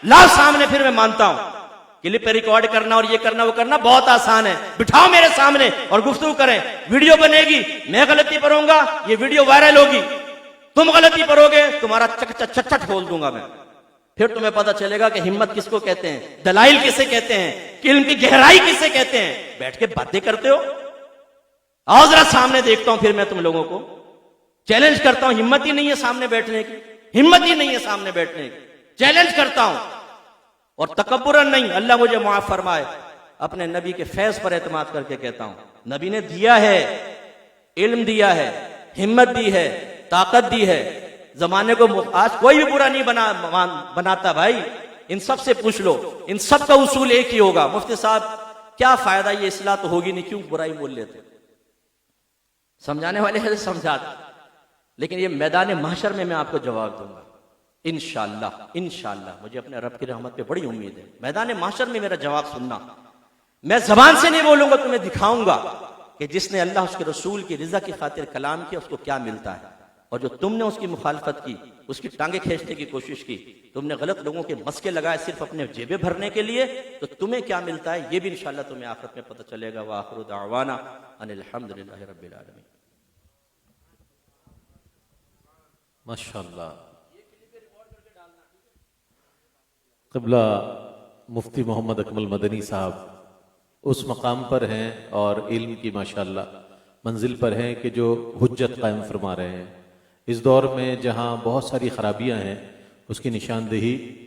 Speaker 1: لاؤ سامنے، پھر میں مانتا ہوں۔ کلپ پہ ریکارڈ کرنا اور یہ کرنا وہ کرنا بہت آسان ہے، بٹھاؤ میرے سامنے اور گفتگو کریں۔ ویڈیو بنے گی، میں غلطی کروں گا، یہ ویڈیو وائرل ہوگی، تم غلطی کرو گے، تمہارا چٹ کھول دوں گا میں، پھر تمہیں پتہ چلے گا کہ ہمت کس کو کہتے ہیں، دلائل کسے کہتے ہیں، علم کی گہرائی کسے کہتے ہیں۔ بیٹھ کے باتیں کرتے ہو، آؤ ذرا سامنے دیکھتا ہوں، پھر میں تم لوگوں کو چیلنج کرتا ہوں۔ ہمت ہی نہیں ہے سامنے بیٹھنے کی، ہمت ہی نہیں ہے سامنے بیٹھنے کی، چیلنج کرتا ہوں، اور تکبرن نہیں، اللہ مجھے معاف فرمائے، اپنے نبی کے فیض پر اعتماد کر کے کہتا ہوں، نبی نے دیا ہے، علم دیا ہے، ہمت دی ہے، طاقت دی ہے۔ زمانے کو آج کوئی بھی برا نہیں بناتا بھائی، ان سب سے پوچھ لو، ان سب کا اصول ایک ہی ہوگا۔ مفتی صاحب کیا فائدہ، یہ اصلاح تو ہوگی نہیں، کیوں برائی بول لیتے؟ سمجھانے والے ہیں سمجھاتے، لیکن یہ میدان محشر میں آپ کو جواب دوں گا انشاءاللہ۔ انشاءاللہ مجھے اپنے رب کی رحمت پہ بڑی امید ہے، میدان محشر میں میرا جواب سننا۔ میں زبان سے نہیں بولوں گا، تمہیں دکھاؤں گا کہ جس نے اللہ اس کے رسول کی رضا کی خاطر کلام کیا اس کو کیا ملتا ہے، اور جو تم نے اس کی مخالفت کی، اس کی ٹانگیں کھینچنے کی کوشش کی، تم نے غلط لوگوں کے مسکے لگائے صرف اپنے جیبیں بھرنے کے لیے، تو تمہیں کیا ملتا ہے یہ بھی انشاءاللہ تمہیں آخرت میں پتہ چلے گا۔ وآخر دعوانا ان الحمدللہ رب العالمین۔
Speaker 2: ماشاءاللہ، قبلہ مفتی محمد اکمل مدنی صاحب اس مقام پر ہیں اور علم کی ماشاءاللہ منزل پر ہیں کہ جو حجت قائم فرما رہے ہیں اس دور میں جہاں بہت ساری خرابیاں ہیں، اس کی نشاندہی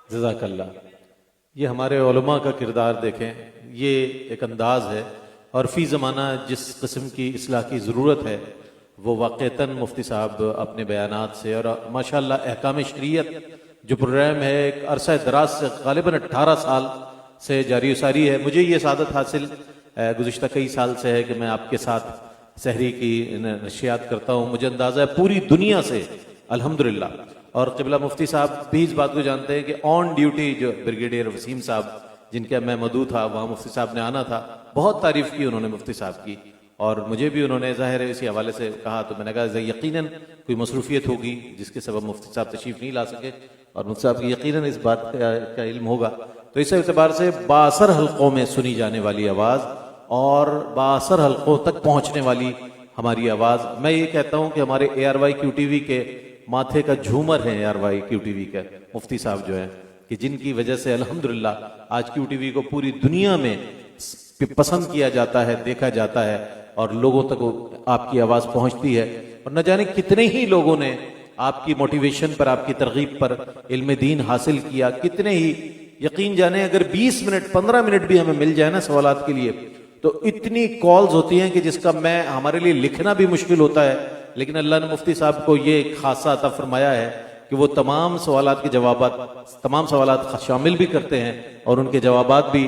Speaker 2: جزاک اللہ۔ یہ ہمارے علماء کا کردار دیکھیں، یہ ایک انداز ہے، اور فی زمانہ جس قسم کی اصلاح کی ضرورت ہے وہ واقعتاً مفتی صاحب اپنے بیانات سے، اور ماشاءاللہ احکام شریعت جو پروگرام ہے ایک عرصہ دراز سے غالباً 18 سال سے جاری و ساری ہے۔ مجھے یہ سعادت حاصل گزشتہ کئی سال سے ہے کہ میں آپ کے ساتھ سحری کی نشریات کرتا ہوں، مجھے اندازہ ہے پوری دنیا سے الحمدللہ، اور قبلہ مفتی صاحب بھی اس بات کو جانتے ہیں کہ آن ڈیوٹی جو بریگیڈیئر وسیم صاحب جن کے میں مدعو تھا، وہاں مفتی صاحب نے آنا تھا، بہت تعریف کی انہوں نے مفتی صاحب کی، اور مجھے بھی انہوں نے ظاہر ہے اسی حوالے سے کہا، تو میں نے کہا یقیناً کوئی مصروفیت ہوگی جس کے سبب مفتی صاحب تشریف نہیں لا سکے، اور مفتی صاحب کی یقیناً اس بات کا علم ہوگا۔ تو اس اعتبار سے بااثر حلقوں میں سنی جانے والی آواز اور بااثر حلقوں تک پہنچنے والی ہماری آواز، میں یہ کہتا ہوں کہ ہمارے ARY QTV کے ماتھے کا جھومر ہیں ARY QTV کے مفتی صاحب جو ہیں، کہ جن کی وجہ سے الحمدللہ آج QTV کو پوری دنیا میں پسند کیا جاتا ہے، دیکھا جاتا ہے، اور لوگوں تک آپ کی آواز پہنچتی ہے، اور نہ جانے کتنے ہی لوگوں نے آپ کی موٹیویشن پر، آپ کی ترغیب پر علم دین حاصل کیا. کتنے ہی یقین جانے اگر 20 منٹ 15 منٹ بھی ہمیں مل جائے نا سوالات کے لیے تو اتنی کالز ہوتی ہیں کہ جس کا ہمارے لیے لکھنا بھی مشکل ہوتا ہے. لیکن اللہ نے مفتی صاحب کو یہ ایک خاصہ عطا فرمایا ہے کہ وہ تمام سوالات کے جوابات، تمام سوالات شامل بھی کرتے ہیں اور ان کے جوابات بھی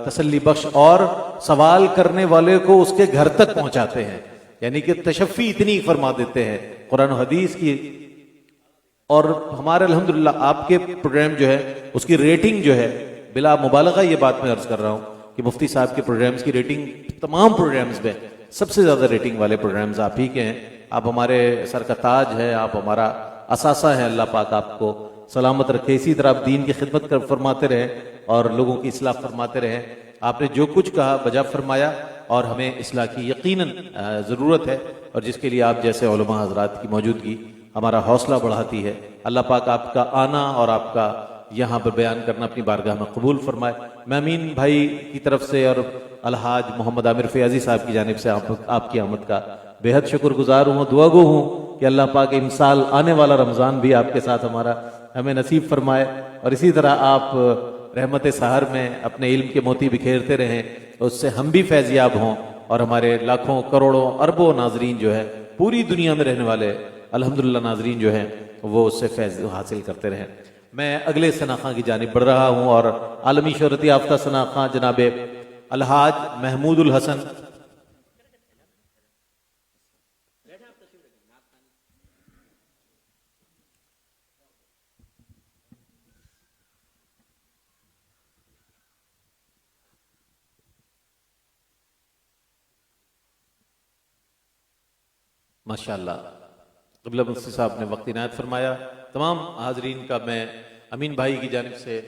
Speaker 2: تسلی بخش اور سوال کرنے والے کو اس کے گھر تک پہنچاتے ہیں. یعنی کہ تشفی اتنی فرما دیتے ہیں قرآن و حدیث کی. اور ہمارے الحمدللہ آپ کے پروگرام جو ہے اس کی ریٹنگ جو ہے، بلا مبالغہ یہ بات میں عرض کر رہا ہوں کہ مفتی صاحب کے پروگرامز کی ریٹنگ تمام پروگرامز میں سب سے زیادہ ریٹنگ والے پروگرامز آپ ہی کے ہیں. آپ ہمارے سر کا تاج ہے، آپ ہمارا اثاثہ ہے. اللہ پاک آپ کو سلامت رکھے. اسی طرح آپ دین کی خدمت فرماتے رہیں اور لوگوں کی اصلاح فرماتے رہیں. آپ نے جو کچھ کہا بجا فرمایا اور ہمیں اصلاح کی یقیناً ضرورت ہے، اور جس کے لیے آپ جیسے علماء حضرات کی موجودگی ہمارا حوصلہ بڑھاتی ہے. اللہ پاک آپ کا آنا اور آپ کا یہاں پر بیان کرنا اپنی بارگاہ میں قبول فرمائے. میں امین بھائی کی طرف سے اور الحاج محمد عامر فیاضی صاحب کی جانب سے آپ کی آمد کا بے حد شکر گزار ہوں. دعا گو ہوں کہ اللہ پاک امسال آنے والا رمضان بھی آپ کے ساتھ ہمارا ہمیں نصیب فرمائے، اور اسی طرح آپ رحمت سحر میں اپنے علم کے موتی بکھیرتے رہیں، اس سے ہم بھی فیض یاب ہوں اور ہمارے لاکھوں کروڑوں اربوں ناظرین جو ہے پوری دنیا میں رہنے والے الحمدللہ ناظرین جو ہیں وہ اس سے فیض حاصل کرتے رہیں. میں اگلے ثناخواں کی جانب بڑھ رہا ہوں اور عالمی شہرت یافتہ ثناخواں جناب الحاج محمود الحسن ماشاءاللہ قبلہ مفتی صاحب نے وقت عنایت فرمایا. تمام حاضرین کا میں امین بھائی کی جانب سے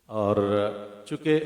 Speaker 2: اور چونکہ